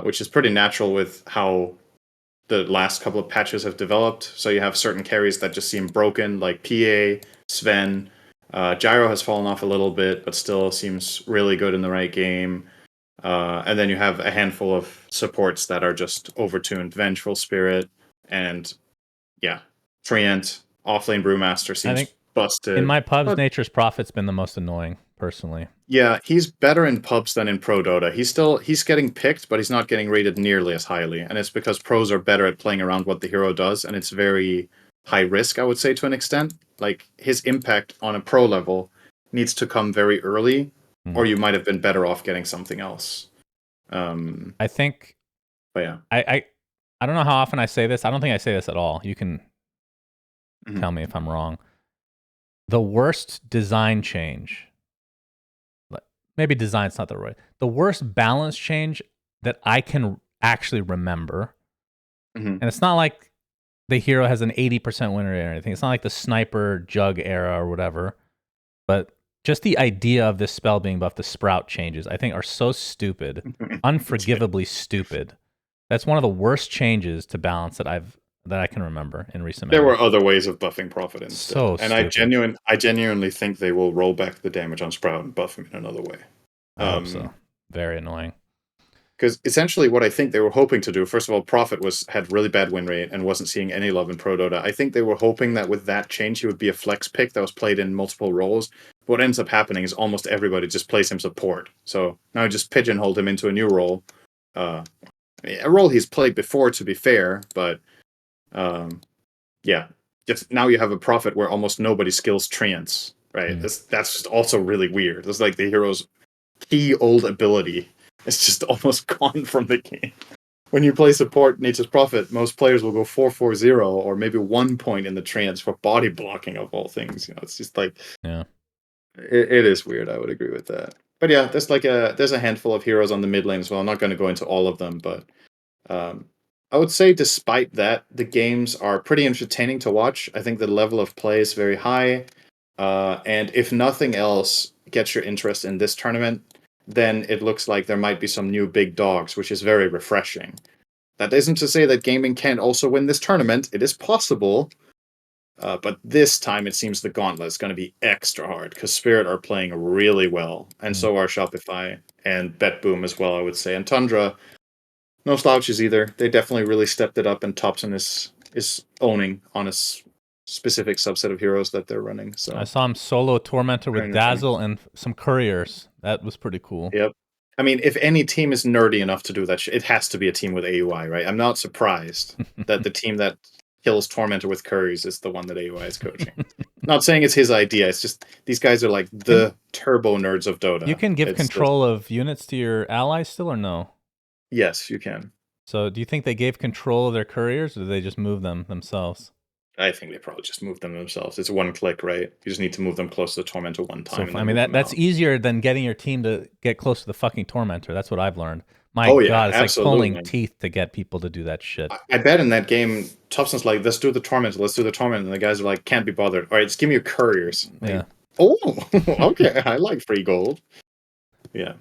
which is pretty natural with how the last couple of patches have developed. So you have certain carries that just seem broken, like PA, Sven. Gyro has fallen off a little bit, but still seems really good in the right game. And then you have a handful of supports that are just overtuned. Vengeful Spirit and, Treant, offlane Brewmaster seems busted. In my pubs, Nature's Prophet's been the most annoying, personally. Yeah, he's better in pubs than in pro Dota. He's getting picked, but he's not getting rated nearly as highly. And it's because pros are better at playing around what the hero does, and it's very high risk, I would say, to an extent. Like, his impact on a pro level needs to come very early, or you might have been better off getting something else. I think... But yeah. I don't know how often I say this. I don't think I say this at all. You can tell me if I'm wrong. The worst design change, maybe design's not the right, the worst balance change that I can actually remember, and it's not like the hero has an 80% win rate or anything. It's not like the sniper jug era or whatever, but just the idea of this spell being buffed, the sprout changes, I think are so stupid, unforgivably stupid. That's one of the worst changes to balance that I can remember in recent memory. There were other ways of buffing Prophet instead. So and stupid. I genuinely think they will roll back the damage on Sprout and buff him in another way. I hope so. Very annoying. Because essentially what I think they were hoping to do, first of all, Prophet had really bad win rate and wasn't seeing any love in Pro Dota. I think they were hoping that with that change he would be a flex pick that was played in multiple roles. What ends up happening is almost everybody just plays him support. So now I just pigeonholed him into a new role. A role he's played before, to be fair, but just now you have a Prophet where almost nobody skills Treants, right? That's just also really weird. It's like the heroes key old ability is just almost gone from the game. When you play support Nature's Prophet, most players will go 4-4-0 or maybe 1 point in the trance for body blocking of all things. It's just like it is weird. I would agree with that. But yeah, there's a handful of heroes on the mid lane as well. I'm not going to go into all of them, but I would say despite that, the games are pretty entertaining to watch. I think the level of play is very high. And if nothing else gets your interest in this tournament, then it looks like there might be some new big dogs, which is very refreshing. That isn't to say that gaming can't also win this tournament. It is possible. But this time it seems the gauntlet is going to be extra hard because Spirit are playing really well. And so are Shopify and BetBoom as well, I would say. And Tundra, no slouches either. They definitely really stepped it up, and Thompson is owning on a specific subset of heroes that they're running. So I saw him solo Tormentor with Dazzle and some couriers. That was pretty cool. Yep. I mean, if any team is nerdy enough to do that, it has to be a team with AUI, right? I'm not surprised that the team that kills Tormentor with couriers is the one that AUI is coaching. Not saying it's his idea. It's just these guys are like the turbo nerds of Dota. You can give control of units to your allies still, or no? Yes, you can. So do you think they gave control of their couriers, or did they just move them themselves? I think they probably just moved them themselves. It's one click, right? You just need to move them close to the Tormentor one time. So, I mean, that's easier than getting your team to get close to the fucking Tormentor. That's what I've learned. My God, it's absolutely. like pulling teeth to get people to do that shit. I bet in that game, Thompson's like, let's do the Tormentor, and the guys are like, can't be bothered. All right, just give me your couriers. Yeah. Oh, okay. I like free gold. Yeah.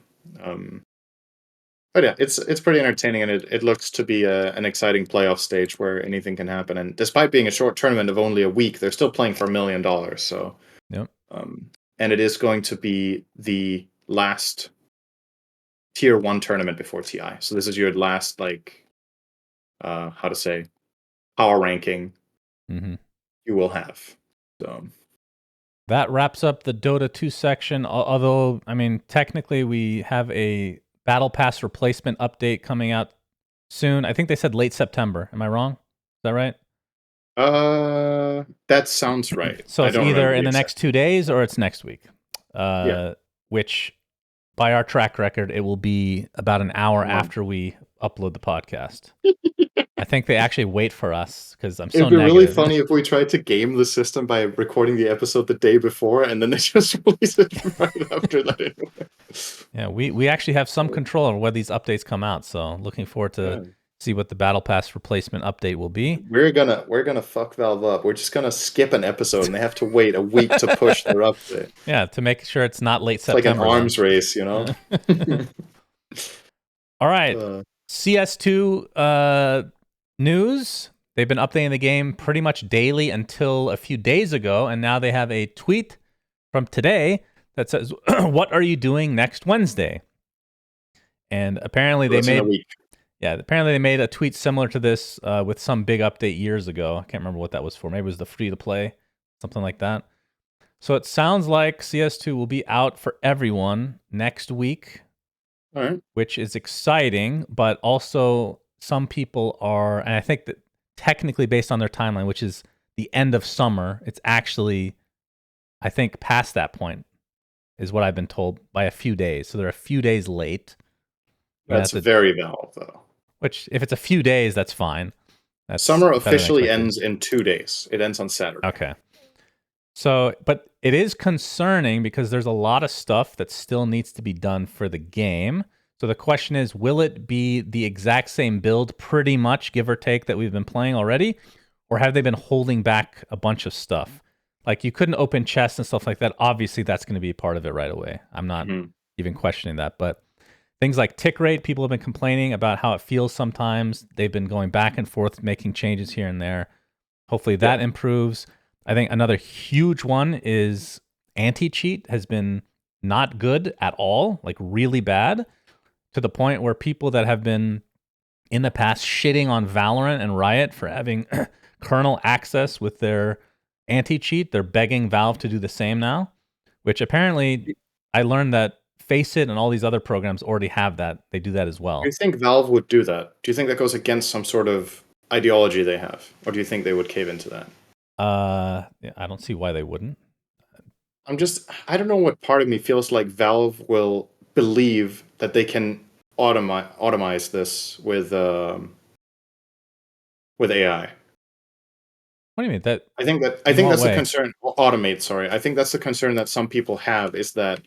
But yeah, it's pretty entertaining, and it looks to be an exciting playoff stage where anything can happen. And despite being a short tournament of only a week, they're still playing for $1 million. So, yep. And it is going to be the last tier 1 tournament before TI. So this is your last power ranking you will have. So that wraps up the Dota 2 section. Although, I mean, technically we have a Battle Pass replacement update coming out soon. I think they said late September. Am I wrong? Is that right? That sounds right. So it's either in the next 2 days or it's next week. Which, by our track record, it will be about an hour after we upload the podcast. I think they actually wait for us because I'm so negative. It'd be really funny if we tried to game the system by recording the episode the day before and then they just release it right after that anyway. Yeah, we actually have some control over when these updates come out, so looking forward to see what the Battle Pass replacement update will be. We're gonna fuck Valve up. We're just gonna skip an episode and they have to wait a week to push their update. Yeah, to make sure it's not late September. Like an arms race, you know? All right. CS2 news. They've been updating the game pretty much daily until a few days ago, and now they have a tweet from today that says, "What are you doing next Wednesday?" And apparently apparently they made a tweet similar to this with some big update years ago. I can't remember what that was for. Maybe it was the free to play, something like that. So it sounds like CS2 will be out for everyone next week, which is exciting, but also some people are, and I think that technically based on their timeline, which is the end of summer, it's actually, I think, past that point, is what I've been told, by a few days. So they're a few days late. That's very Valve, though. Which, if it's a few days, that's fine. Summer officially ends in 2 days. It ends on Saturday. Okay. So, but it is concerning because there's a lot of stuff that still needs to be done for the game. So the question is, will it be the exact same build, pretty much, give or take, that we've been playing already? Or have they been holding back a bunch of stuff? Like, you couldn't open chests and stuff like that. Obviously, that's going to be a part of it right away. I'm not even questioning that. But things like tick rate, people have been complaining about how it feels sometimes. They've been going back and forth, making changes here and there. Hopefully that improves. I think another huge one is anti-cheat has been not good at all, like really bad, to the point where people that have been in the past shitting on Valorant and Riot for having kernel access with their anti-cheat, they're begging Valve to do the same now, which apparently I learned that Faceit and all these other programs already have that. They do that as well. Do you think Valve would do that? Do you think that goes against some sort of ideology they have? Or do you think they would cave into that? I don't see why they wouldn't. I don't know what part of me feels like Valve will believe that they can automize this with AI. What do you mean that? I think In what that's the way? concern. Automate, sorry. I think that's the concern that some people have is that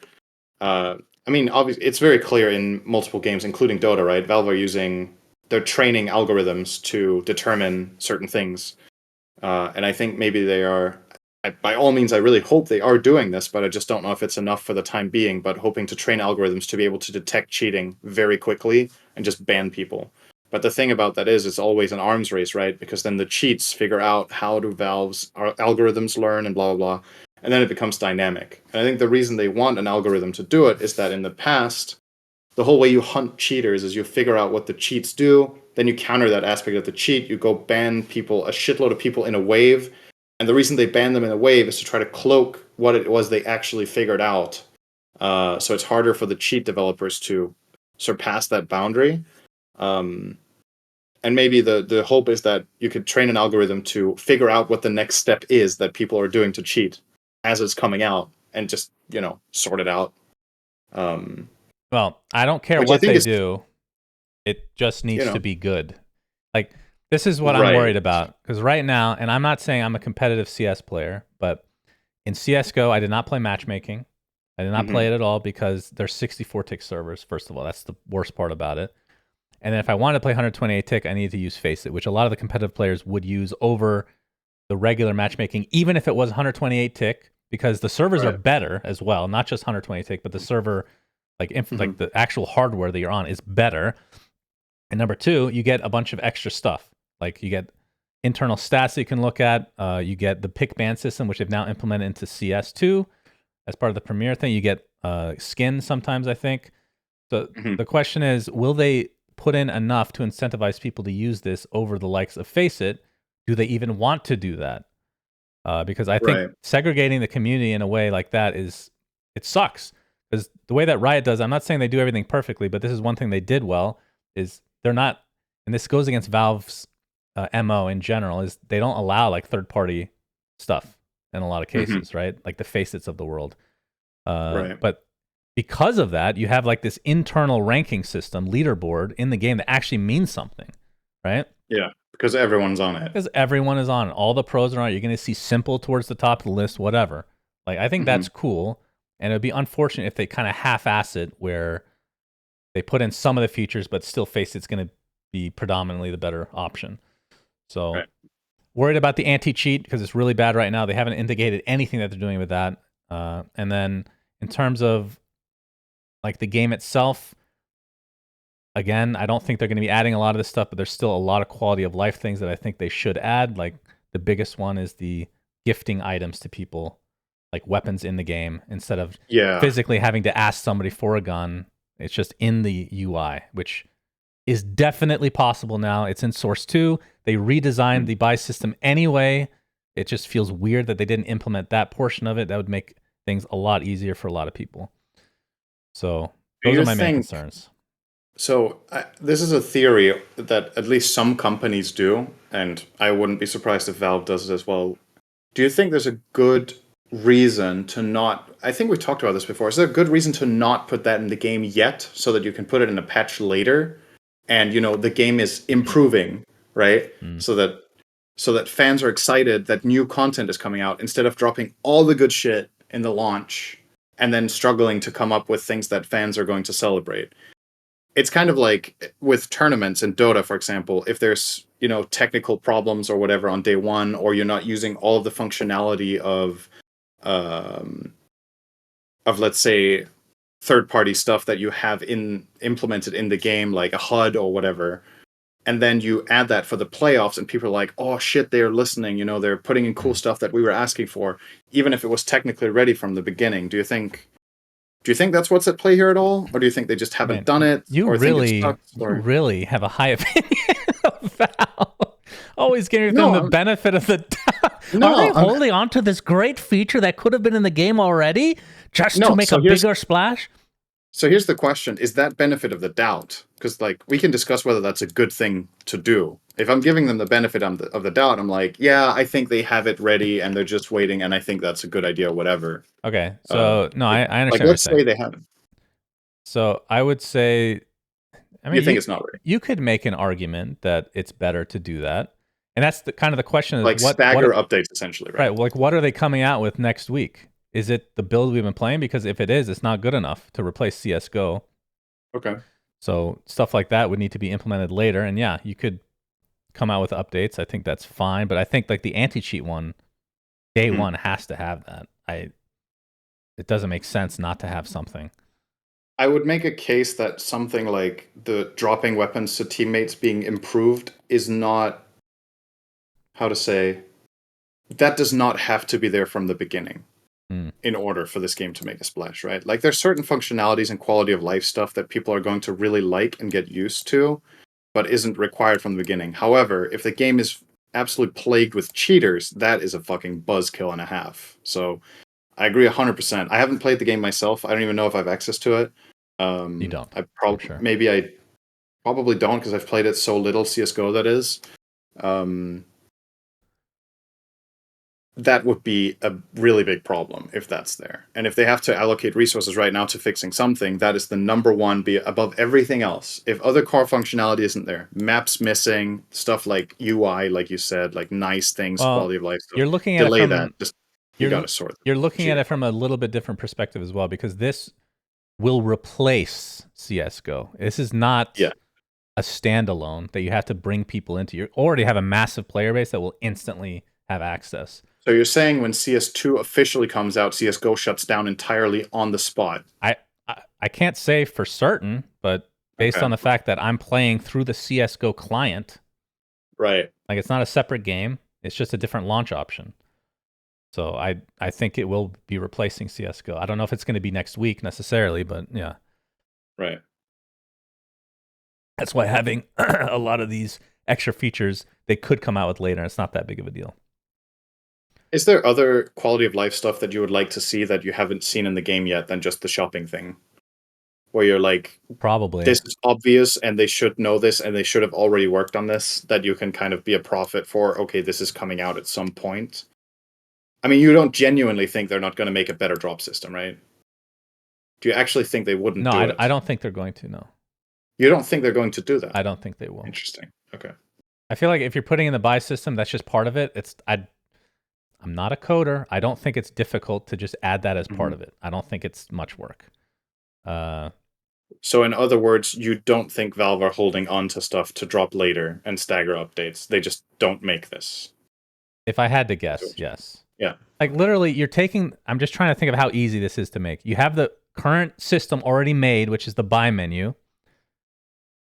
I mean, obviously, it's very clear in multiple games, including Dota, right? Valve they're training algorithms to determine certain things, and I think maybe they are. By all means, I really hope they are doing this, but I just don't know if it's enough for the time being. But hoping to train algorithms to be able to detect cheating very quickly and just ban people. But the thing about that is, it's always an arms race, right? Because then the cheats figure out how do Valve's algorithms learn and blah blah blah, and then it becomes dynamic. And I think the reason they want an algorithm to do it is that in the past, the whole way you hunt cheaters is you figure out what the cheats do, then you counter that aspect of the cheat. You go ban people, a shitload of people in a wave, and the reason they ban them in a wave is to try to cloak what it was they actually figured out. So it's harder for the cheat developers to surpass that boundary. Um, and maybe the hope is that you could train an algorithm to figure out what the next step is that people are doing to cheat as it's coming out and just, sort it out. Well, I don't care Which I what think they is, do. It just needs to be good. Like, this is what I'm right. worried about. Because right now, and I'm not saying I'm a competitive CS player, but in CSGO, I did not play matchmaking. I did not play it at all because there's 64 tick servers, first of all. That's the worst part about it. And then if I wanted to play 128 tick, I needed to use Faceit, which a lot of the competitive players would use over the regular matchmaking, even if it was 128 tick, because the servers are better as well, not just 120 tick, but the server, like the actual hardware that you're on is better. And number two, you get a bunch of extra stuff. Like you get internal stats that you can look at. You get the pick ban system, which they've now implemented into CS2 as part of the Premier thing. You get skins sometimes, I think. So the question is, will they put in enough to incentivize people to use this over the likes of Faceit? Do they even want to do that? Because I think segregating the community in a way like that it sucks. Because the way that Riot does, I'm not saying they do everything perfectly, but this is one thing they did well, is they're not, and this goes against Valve's MO in general, is they don't allow like third-party stuff in a lot of cases, right? Like the Faceits of the world. But because of that, you have like this internal ranking system, leaderboard in the game that actually means something, right? Yeah, because everyone's on it. Because everyone is on it. All the pros are on it. You're going to see Simple towards the top of the list, whatever. Like, I think that's cool. And it would be unfortunate if they kind of half-ass it where they put in some of the features, but still Faceit's going to be predominantly the better option. So worried about the anti-cheat because it's really bad right now. They haven't indicated anything that they're doing with that. And then in terms of like the game itself, again, I don't think they're going to be adding a lot of this stuff, but there's still a lot of quality of life things that I think they should add. Like the biggest one is the gifting items to people, like weapons in the game, instead of physically having to ask somebody for a gun. It's just in the UI, which is definitely possible now. It's in Source 2. They redesigned the buy system anyway. It just feels weird that they didn't implement that portion of it. That would make things a lot easier for a lot of people. So those are my main concerns. So this is a theory that at least some companies do, and I wouldn't be surprised if Valve does it as well. Do you think there's a good reason to not... I think we talked about this before. Is there a good reason to not put that in the game yet so that you can put it in a patch later and, the game is improving, right? So that fans are excited that new content is coming out instead of dropping all the good shit in the launch and then struggling to come up with things that fans are going to celebrate. It's kind of like with tournaments in Dota, for example, if there's, technical problems or whatever on day one, or you're not using all of the functionality of let's say, third-party stuff that you have implemented in the game, like a HUD or whatever, and then you add that for the playoffs, and people are like, oh shit, they're listening, they're putting in cool stuff that we were asking for, even if it was technically ready from the beginning. Do you think that's what's at play here at all? Or do you think they just haven't done it? You really have a high opinion of Valve. Always giving them the benefit of the doubt. Are they holding on to this great feature that could have been in the game already just to make a bigger splash? So here's the question. Is that benefit of the doubt? Because we can discuss whether that's a good thing to do. If I'm giving them the benefit of the doubt, I'm like, yeah, I think they have it ready and they're just waiting, and I think that's a good idea, whatever. Okay, so no, I understand. Let's say they haven't. So I would say, I You mean, think it's not ready? you could make an argument that it's better to do that, and that's the kind of the question: is Like stagger updates, essentially, right? right? Like, what are they coming out with next week? Is it the build we've been playing? Because if it is, it's not good enough to replace CS:GO. Okay. So stuff like that would need to be implemented later. And yeah, you could come out with updates. I think that's fine. But I think like the anti-cheat one, day one has to have that. It doesn't make sense not to have something. I would make a case that something like the dropping weapons to teammates being improved is not, how to say, that does not have to be there from the beginning in order for this game to make a splash, right? Like there's certain functionalities and quality of life stuff that people are going to really like and get used to, but isn't required from the beginning. However, if the game is absolutely plagued with cheaters, that is a fucking buzzkill and a half. So I agree 100%. I haven't played the game myself. I don't even know if I have access to it. You don't. I probably sure. maybe I probably don't because I've played it so little. CS:GO, that is. That would be a really big problem if that's there. And if they have to allocate resources right now to fixing something, that is the number one, be above everything else. If other core functionality isn't there, maps missing, stuff like UI, like you said, like nice things, Well, quality of life stuff, you're looking at delay it from that. Just you got to sort. You're looking at it from a little bit different perspective as well, because this will replace CS:GO. This is not a standalone that you have to bring people into. You already have a massive player base that will instantly have access. So you're saying when CS2 officially comes out, CS:GO shuts down entirely on the spot? I can't say for certain, but based on the fact that I'm playing through the CS:GO client, right? Like it's not a separate game; it's just a different launch option. So I think it will be replacing CS:GO. I don't know if it's going to be next week necessarily, but yeah. Right. That's why having a lot of these extra features they could come out with later. It's not that big of a deal. Is there other quality of life stuff that you would like to see that you haven't seen in the game yet than just the shopping thing? Where you're like, probably this is obvious and they should know this and they should have already worked on this, that you can kind of be a prophet for, okay, this is coming out at some point. I mean, you don't genuinely think they're not going to make a better drop system, right? Do you actually think they wouldn't do it? I don't think they're going to, no. You don't think they're going to do that? I don't think they will. Interesting. Okay. I feel like if you're putting in the buy system, that's just part of it. I'm not a coder. I don't think it's difficult to just add that as part of it. I don't think it's much work. So in other words, you don't think Valve are holding on to stuff to drop later and stagger updates. They just don't make this. If I had to guess, yes. Yeah. Like literally I'm just trying to think of how easy this is to make. You have the current system already made, which is the buy menu.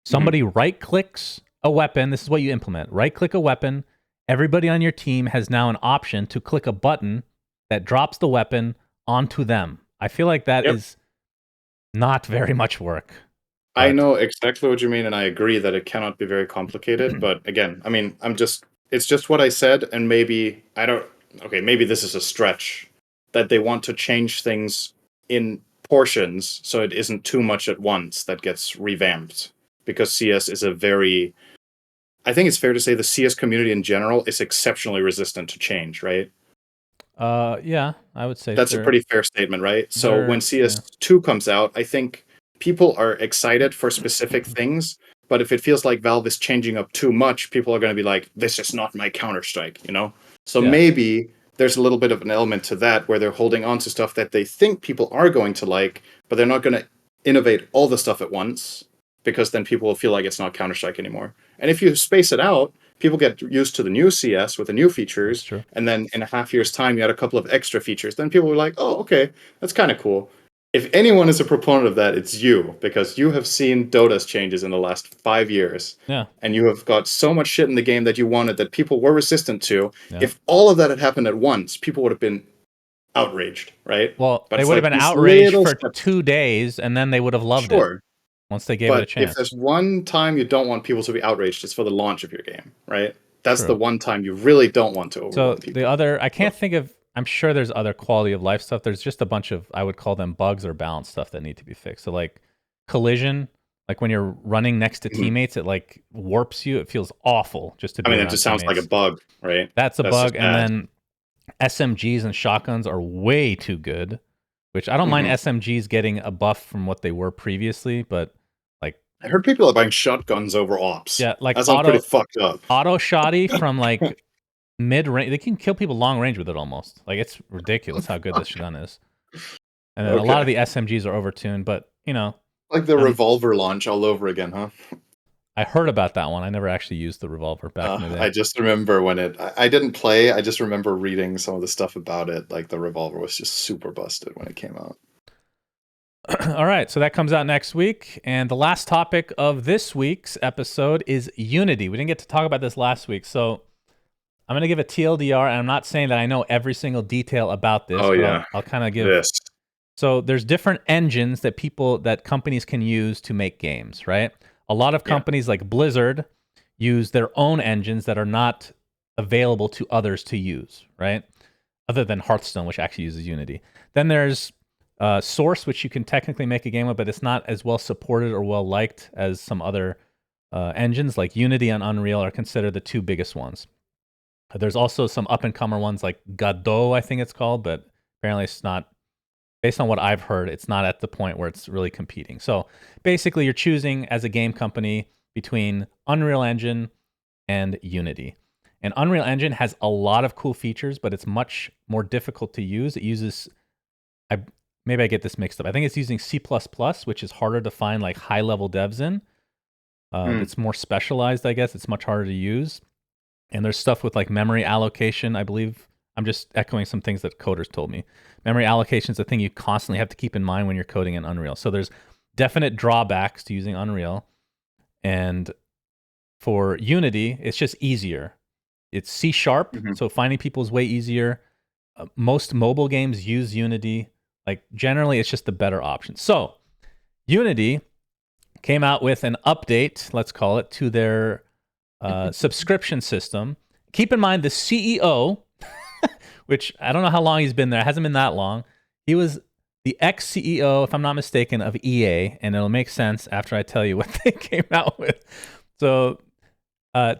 Somebody right clicks a weapon. This is what you implement. Right click a weapon. Everybody on your team has now an option to click a button that drops the weapon onto them. I feel like that is not very much work. I know exactly what you mean, and I agree that it cannot be very complicated. But again, I mean, it's just what I said, and maybe maybe this is a stretch, that they want to change things in portions so it isn't too much at once that gets revamped. Because CS is I think it's fair to say the CS community in general is exceptionally resistant to change, right? Yeah, I would say that's a pretty fair statement, right? So when CS2 comes out, I think people are excited for specific things, but if it feels like Valve is changing up too much, people are going to be like, this is not my Counter-Strike, you know? So maybe there's a little bit of an element to that where they're holding on to stuff that they think people are going to like, but they're not going to innovate all the stuff at once, because then people will feel like it's not Counter-Strike anymore. And if you space it out, people get used to the new CS with the new features, and then in a half year's time, you had a couple of extra features. Then people were like, oh, okay, that's kind of cool. If anyone is a proponent of that, it's you, because you have seen Dota's changes in the last 5 years. Yeah. And you have got so much shit in the game that you wanted that people were resistant to. Yeah. If all of that had happened at once, people would have been outraged, right? Well, but they would have been outraged for 2 days, and then they would have loved it once they gave it a chance. If there's one time you don't want people to be outraged, it's for the launch of your game, right? That's the one time you really don't want to overwhelm people. The other, I can't think of, I'm sure there's other quality of life stuff. There's just a bunch of, I would call them bugs or balance stuff that need to be fixed. So like collision, like when you're running next to teammates, it like warps you. It feels awful just to be it just sounds like a bug, right? That's a bug. And then SMGs and shotguns are way too good. which I don't mind SMGs getting a buff from what they were previously, but like I heard people are buying shotguns over ops. yeah, like that sounds pretty fucked up. Auto shotty from like mid range, they can kill people long range with it almost. Like it's ridiculous how good this gun is. And then a lot of the SMGs are overtuned, but like the revolver launch all over again, huh? I heard about that one. I never actually used the revolver back in the day. I just remember when I didn't play. I just remember reading some of the stuff about it. Like the revolver was just super busted when it came out. All right, so that comes out next week. And the last topic of this week's episode is Unity. We didn't get to talk about this last week, so I'm going to give a TLDR, and I'm not saying that I know every single detail about this. I'll kind of give this. So there's different engines that companies can use to make games, right? A lot of companies like Blizzard use their own engines that are not available to others to use, right? Other than Hearthstone, which actually uses Unity. Then there's Source, which you can technically make a game with, but it's not as well supported or well liked as some other engines. Like Unity and Unreal are considered the two biggest ones. There's also some up-and-comer ones like Godot, I think it's called, but apparently it's not. Based on what I've heard, it's not at the point where it's really competing. So basically, you're choosing as a game company between Unreal Engine and Unity. And Unreal Engine has a lot of cool features, but it's much more difficult to use. It uses, maybe I get this mixed up. I think it's using C++, which is harder to find like high-level devs in. It's more specialized, I guess. It's much harder to use. And there's stuff with like memory allocation, I believe. I'm just echoing some things that coders told me. Memory allocation is a thing you constantly have to keep in mind when you're coding in Unreal. So there's definite drawbacks to using Unreal. And for Unity, it's just easier. It's C#, so finding people is way easier. Most mobile games use Unity. Like generally, it's just the better option. So Unity came out with an update, let's call it, to their subscription system. Keep in mind the CEO, which I don't know how long he's been there. It hasn't been that long. He was the ex-CEO, if I'm not mistaken, of EA, and it'll make sense after I tell you what they came out with. So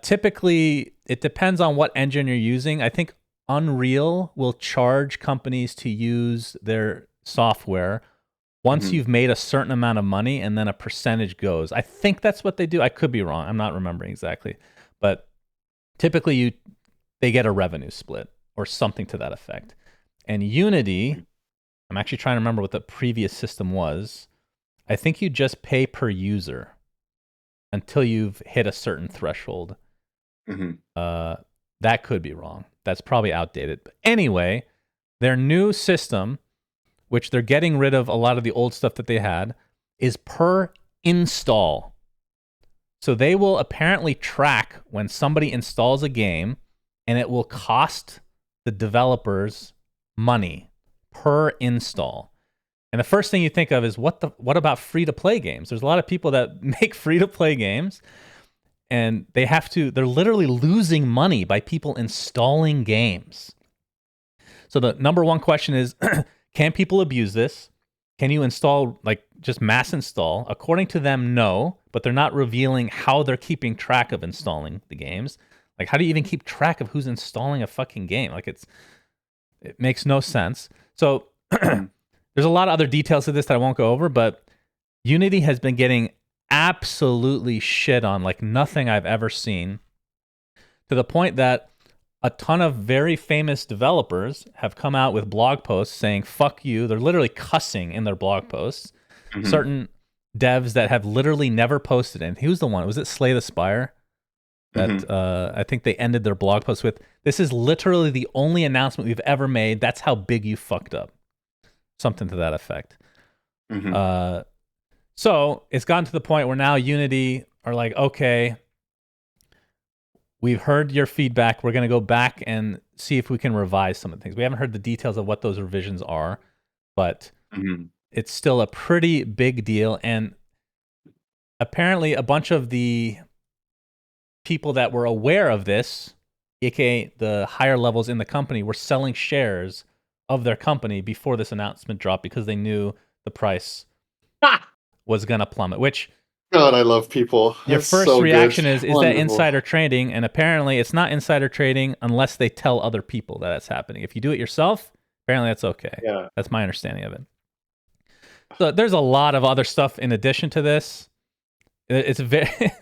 typically, it depends on what engine you're using. I think Unreal will charge companies to use their software once you've made a certain amount of money, and then a percentage goes. I think that's what they do. I could be wrong. I'm not remembering exactly. But typically, they get a revenue split or something to that effect. And Unity, I'm actually trying to remember what the previous system was. I think you just pay per user until you've hit a certain threshold. That could be wrong. That's probably outdated. But anyway, their new system, which they're getting rid of a lot of the old stuff that they had, is per install. So they will apparently track when somebody installs a game, and it will cost the developers money per install. And the first thing you think of is what about free-to-play games? There's a lot of people that make free-to-play games, and they're literally losing money by people installing games. So the number one question is, can people abuse this? Can you install, like, just mass install? According to them, no, but they're not revealing how they're keeping track of installing the games. Like, how do you even keep track of who's installing a fucking game? Like, it makes no sense. So there's a lot of other details to this that I won't go over, but Unity has been getting absolutely shit on like nothing I've ever seen, to the point that a ton of very famous developers have come out with blog posts saying, fuck you. They're literally cussing in their blog posts. Certain devs that have literally never posted anything. Who's the one? Was it Slay the Spire? That I think they ended their blog post with, this is literally the only announcement we've ever made. That's how big you fucked up. Something to that effect. So it's gotten to the point where now Unity are like, okay, we've heard your feedback. We're going to go back and see if we can revise some of the things. We haven't heard the details of what those revisions are, but it's still a pretty big deal. And apparently a bunch of the people that were aware of this, aka the higher levels in the company, were selling shares of their company before this announcement dropped because they knew the price was going to plummet, which... God, I love people. Your first reaction is that insider trading? And apparently it's not insider trading unless they tell other people that it's happening. If you do it yourself, apparently that's okay. Yeah. That's my understanding of it. So there's a lot of other stuff in addition to this. It's very,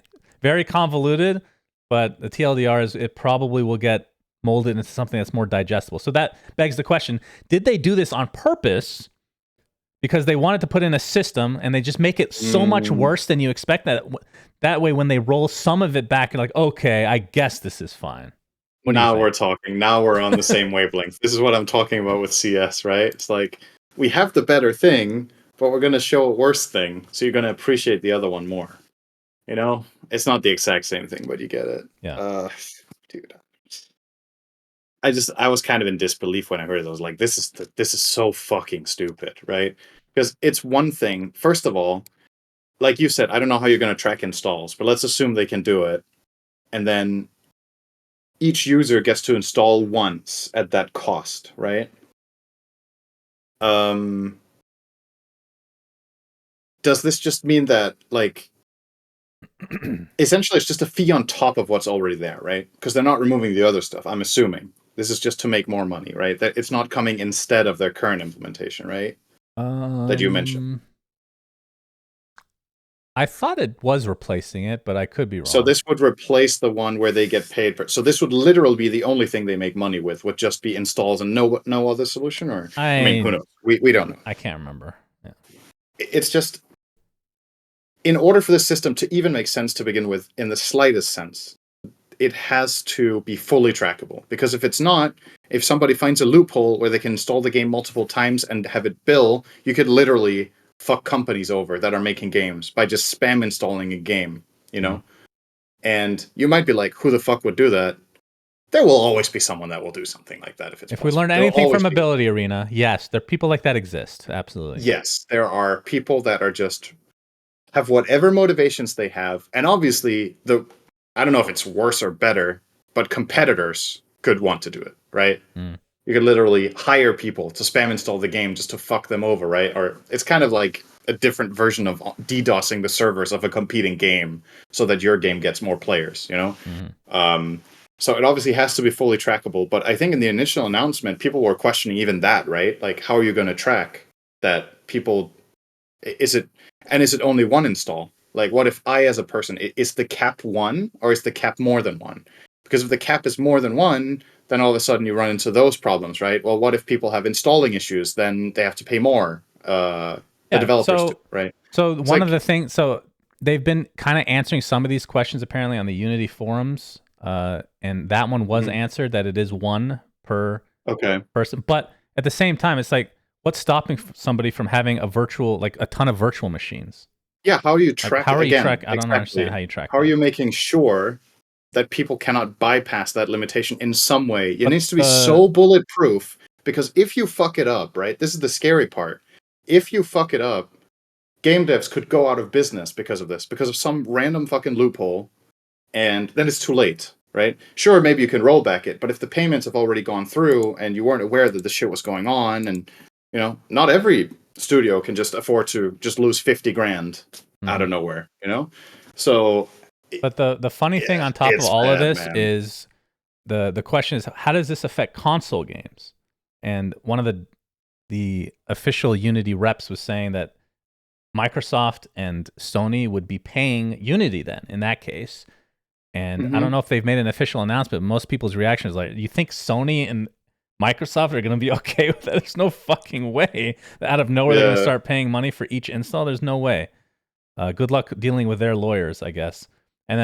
very convoluted, but the TLDR is it probably will get molded into something that's more digestible. So that begs the question: did they do this on purpose because they wanted to put in a system and they just make it so much worse than you expect that way when they roll some of it back, you're like, okay, I guess this is fine. Now we're talking. Now we're on the same wavelength. This is what I'm talking about with CS, right? It's like we have the better thing, but we're going to show a worse thing, so you're going to appreciate the other one more. You know, it's not the exact same thing, but you get it. Yeah. Dude, I was kind of in disbelief when I heard it. I was like, this is so fucking stupid, right? Because it's one thing. First of all, like you said, I don't know how you're going to track installs, but let's assume they can do it, and then each user gets to install once at that cost, right? Does this just mean that, like, essentially it's just a fee on top of what's already there, right? Because they're not removing the other stuff, I'm assuming. This is just to make more money, right? That it's not coming instead of their current implementation, right? That you mentioned. I thought it was replacing it, but I could be wrong. So this would replace the one where they get paid for. So this would literally be the only thing they make money with. Would just be installs and no other solution, or I mean, who knows? We don't know. I can't remember. Yeah. It's just, in order for the system to even make sense to begin with, in the slightest sense, it has to be fully trackable. Because if it's not, if somebody finds a loophole where they can install the game multiple times and have it bill, you could literally fuck companies over that are making games by just spam installing a game, you know? And you might be like, who the fuck would do that? There will always be someone that will do something like that if it's If possible. we learn anything from Ability Arena, yes, there are people like that exist. Absolutely. Yes, there are people that are just have whatever motivations they have, and obviously I don't know if it's worse or better, but competitors could want to do it, right? You could literally hire people to spam install the game just to fuck them over, right? Or it's kind of like a different version of DDoSing the servers of a competing game so that your game gets more players, you know? So it obviously has to be fully trackable, but I think in the initial announcement, people were questioning even that, right? Like, how are you going to track that people... Is it only one install? Like, what if I, as a person, is the cap one, or is the cap more than one? Because if the cap is more than one, then all of a sudden you run into those problems, right? Well, what if people have installing issues? Then they have to pay more. The developers do, right? So it's one of the things, so they've been kind of answering some of these questions apparently on the Unity forums, and that one was answered that it is one per person. But at the same time, it's like, what's stopping somebody from having a ton of virtual machines? Yeah, how do you track? How are you track? I don't understand how you track. How are you making sure that people cannot bypass that limitation in some way? It needs to be so bulletproof, because if you fuck it up, right? This is the scary part. If you fuck it up, game devs could go out of business because of this, because of some random fucking loophole, and then it's too late, right? Sure, maybe you can roll back it, but if the payments have already gone through and you weren't aware that the shit was going on, and you know, not every studio can just afford to just lose 50 grand out of nowhere, you know? So, but the funny thing on top of all of this is the question is, how does this affect console games? And one of the official Unity reps was saying that Microsoft and Sony would be paying Unity then in that case. And I don't know if they've made an official announcement, but most people's reaction is like, you think Sony and Microsoft are going to be okay with that? There's no fucking way that out of nowhere they're going to start paying money for each install. There's no way. Good luck dealing with their lawyers, I guess. And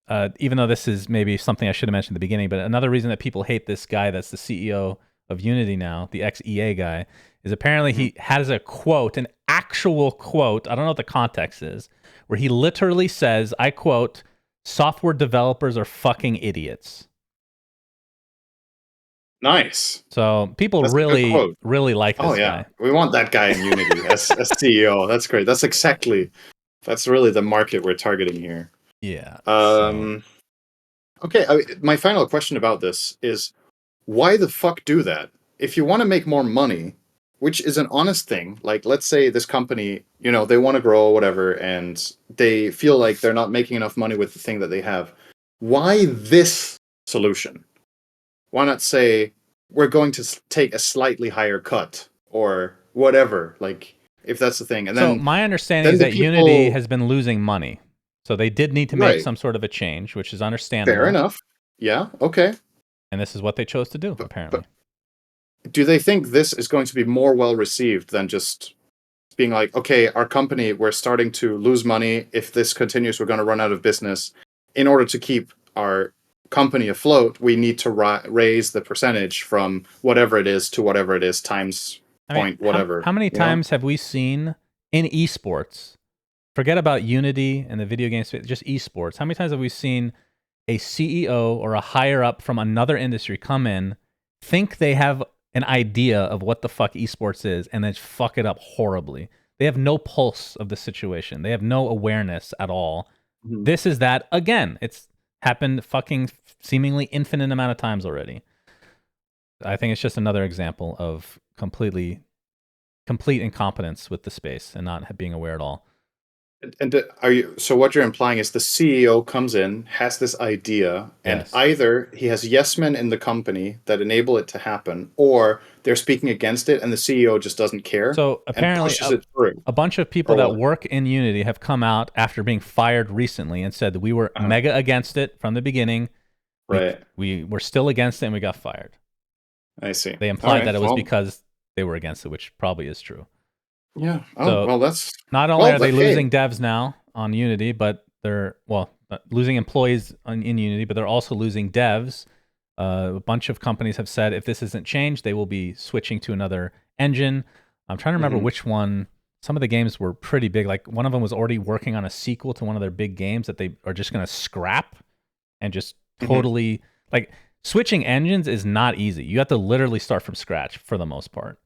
then, even though this is maybe something I should have mentioned at the beginning, but another reason that people hate this guy that's the CEO of Unity now, the ex-EA guy, is apparently he has a quote, an actual quote, I don't know what the context is, where he literally says, I quote, "Software developers are fucking idiots." Nice. So people really like this guy. We want that guy in Unity as CEO. That's great. That's really the market we're targeting here. Yeah. Okay. My final question about this is, why the fuck do that? If you want to make more money, which is an honest thing, like let's say this company, you know, they want to grow, whatever, and they feel like they're not making enough money with the thing that they have. Why this solution? Why not say, we're going to take a slightly higher cut or whatever? Like, if that's the thing. And so then my understanding then is the that people, Unity has been losing money. So they did need to make right, some sort of a change, which is fair understandable. enough. Yeah, okay. And this is what they chose to do, apparently. But do they think this is going to be more well received than just being like, okay, our company, we're starting to lose money. If this continues, we're going to run out of business. In order to keep our company afloat, we need to raise the percentage from whatever it is to whatever it is times point whatever. How many times have we seen in esports, forget about Unity and the video game space, just esports, how many times have we seen a CEO or a higher up from another industry come in, think they have an idea of what the fuck esports is, and then fuck it up horribly? They have no pulse of the situation. They have no awareness at all. Mm-hmm. This is that, again, it's happened fucking seemingly infinite amount of times already. I think it's just another example of complete incompetence with the space and not being aware at all. And are you? So what you're implying is the CEO comes in, has this idea, and either he has yes men in the company that enable it to happen, or they're speaking against it, and the CEO just doesn't care. So apparently, and pushes it through. A bunch of people that work in Unity have come out after being fired recently and said that we were mega against it from the beginning. Right. We were still against it, and we got fired. I see. They implied that it was because they were against it, which probably is true. Yeah. Oh, so well, that's not only are they losing devs now on Unity, but they're losing employees in Unity, but they're also losing devs. A bunch of companies have said if this isn't changed, they will be switching to another engine. I'm trying to remember which one. Some of the games were pretty big. Like one of them was already working on a sequel to one of their big games that they are just going to scrap and just totally like switching engines is not easy. You have to literally start from scratch for the most part.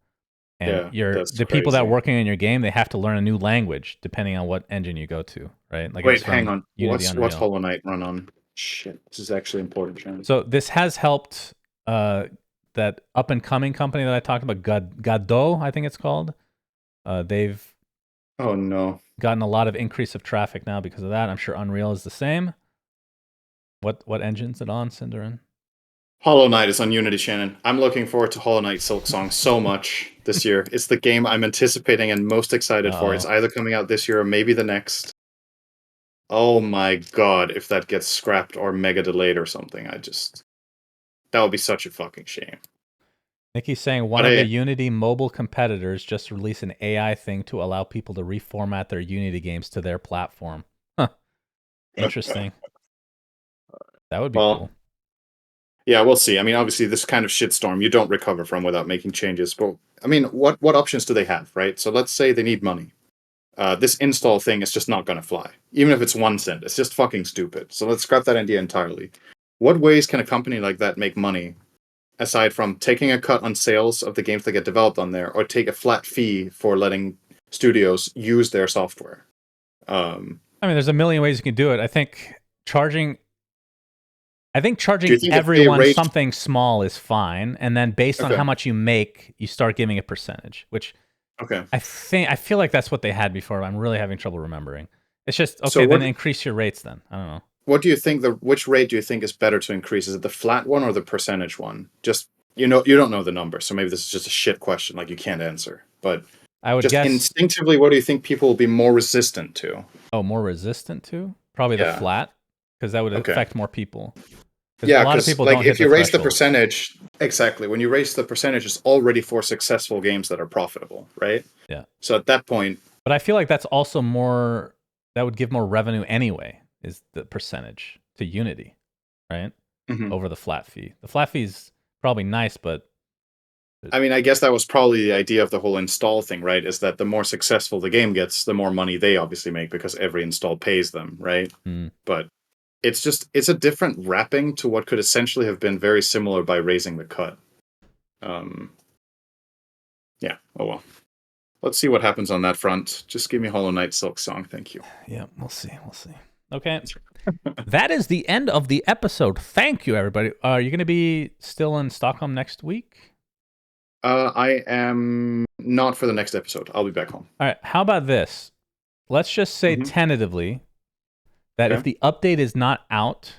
And the people that are working in your game, they have to learn a new language depending on what engine you go to, right? Like wait, hang on. What's Hollow Knight run on? Shit, this is actually important, John. So this has helped that up and coming company that I talked about, Godot, I think it's called. They've gotten a lot of increase of traffic now because of that. I'm sure Unreal is the same. What engine's it on, syndereN? Hollow Knight is on Unity, Shannon. I'm looking forward to Hollow Knight Silksong so much this year. It's the game I'm anticipating and most excited for. It's either coming out this year or maybe the next. Oh my god, if that gets scrapped or mega delayed or something, that would be such a fucking shame. Nikki's saying one of the Unity mobile competitors just released an AI thing to allow people to reformat their Unity games to their platform. Huh. Interesting. That would be cool. Yeah, we'll see. I mean, obviously, this kind of shitstorm you don't recover from without making changes. But I mean, what options do they have, right? So let's say they need money. This install thing is just not going to fly, even if it's 1 cent. It's just fucking stupid. So let's scrap that idea entirely. What ways can a company like that make money, aside from taking a cut on sales of the games that get developed on there, or take a flat fee for letting studios use their software? I mean, there's a million ways you can do it. I think charging everyone something small is fine, and then based on how much you make, you start giving a percentage. Which I feel like that's what they had before. But I'm really having trouble remembering. It's just then increase your rates. Then I don't know. What do you think? Which rate do you think is better to increase? Is it the flat one or the percentage one? Just you don't know the number, so maybe this is just a shit question, like you can't answer. But I would guess instinctively, what do you think people will be more resistant to? Oh, more resistant to? Probably the flat, because that would affect more people. Yeah, because if you raise the percentage, exactly. When you raise the percentage, it's already for successful games that are profitable, right? Yeah. So at that point, but I feel like that's also more. That would give more revenue anyway. Is the percentage to Unity, right? Over the flat fee. The flat fee is probably nice, but I mean, I guess that was probably the idea of the whole install thing, right? Is that the more successful the game gets, the more money they obviously make because every install pays them, right? But it's a different wrapping to what could essentially have been very similar by raising the cut. Yeah. Oh well. Let's see what happens on that front. Just give me Hollow Knight Silksong, thank you. Yeah, we'll see. Okay. That is the end of the episode. Thank you, everybody. Are you going to be still in Stockholm next week? I am not for the next episode. I'll be back home. All right. How about this? Let's just say tentatively that if the update is not out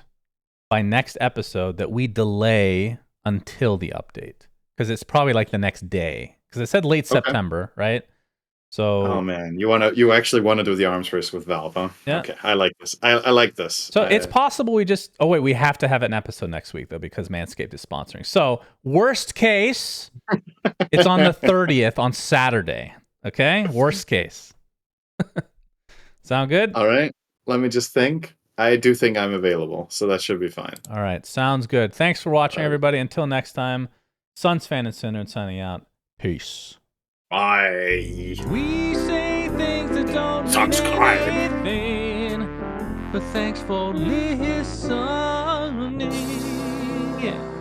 by next episode, that we delay until the update. Because it's probably like the next day. Because it said late September, right? So, Oh man, you actually want to do the arms race with Valve, huh? Yeah. Okay, I like this. I like this. So it's possible we just. Oh wait, we have to have an episode next week though because Manscaped is sponsoring. So worst case, it's on the 30th on Saturday. Okay, worst case. Sound good? All right. Let me just think. I do think I'm available, so that should be fine. All right, sounds good. Thanks for watching, All right. everybody. Until next time, Suns fan and Sinner signing out. Peace. Bye. We say things that don't Subscribe. mean anything, but thanks for listening. Yeah.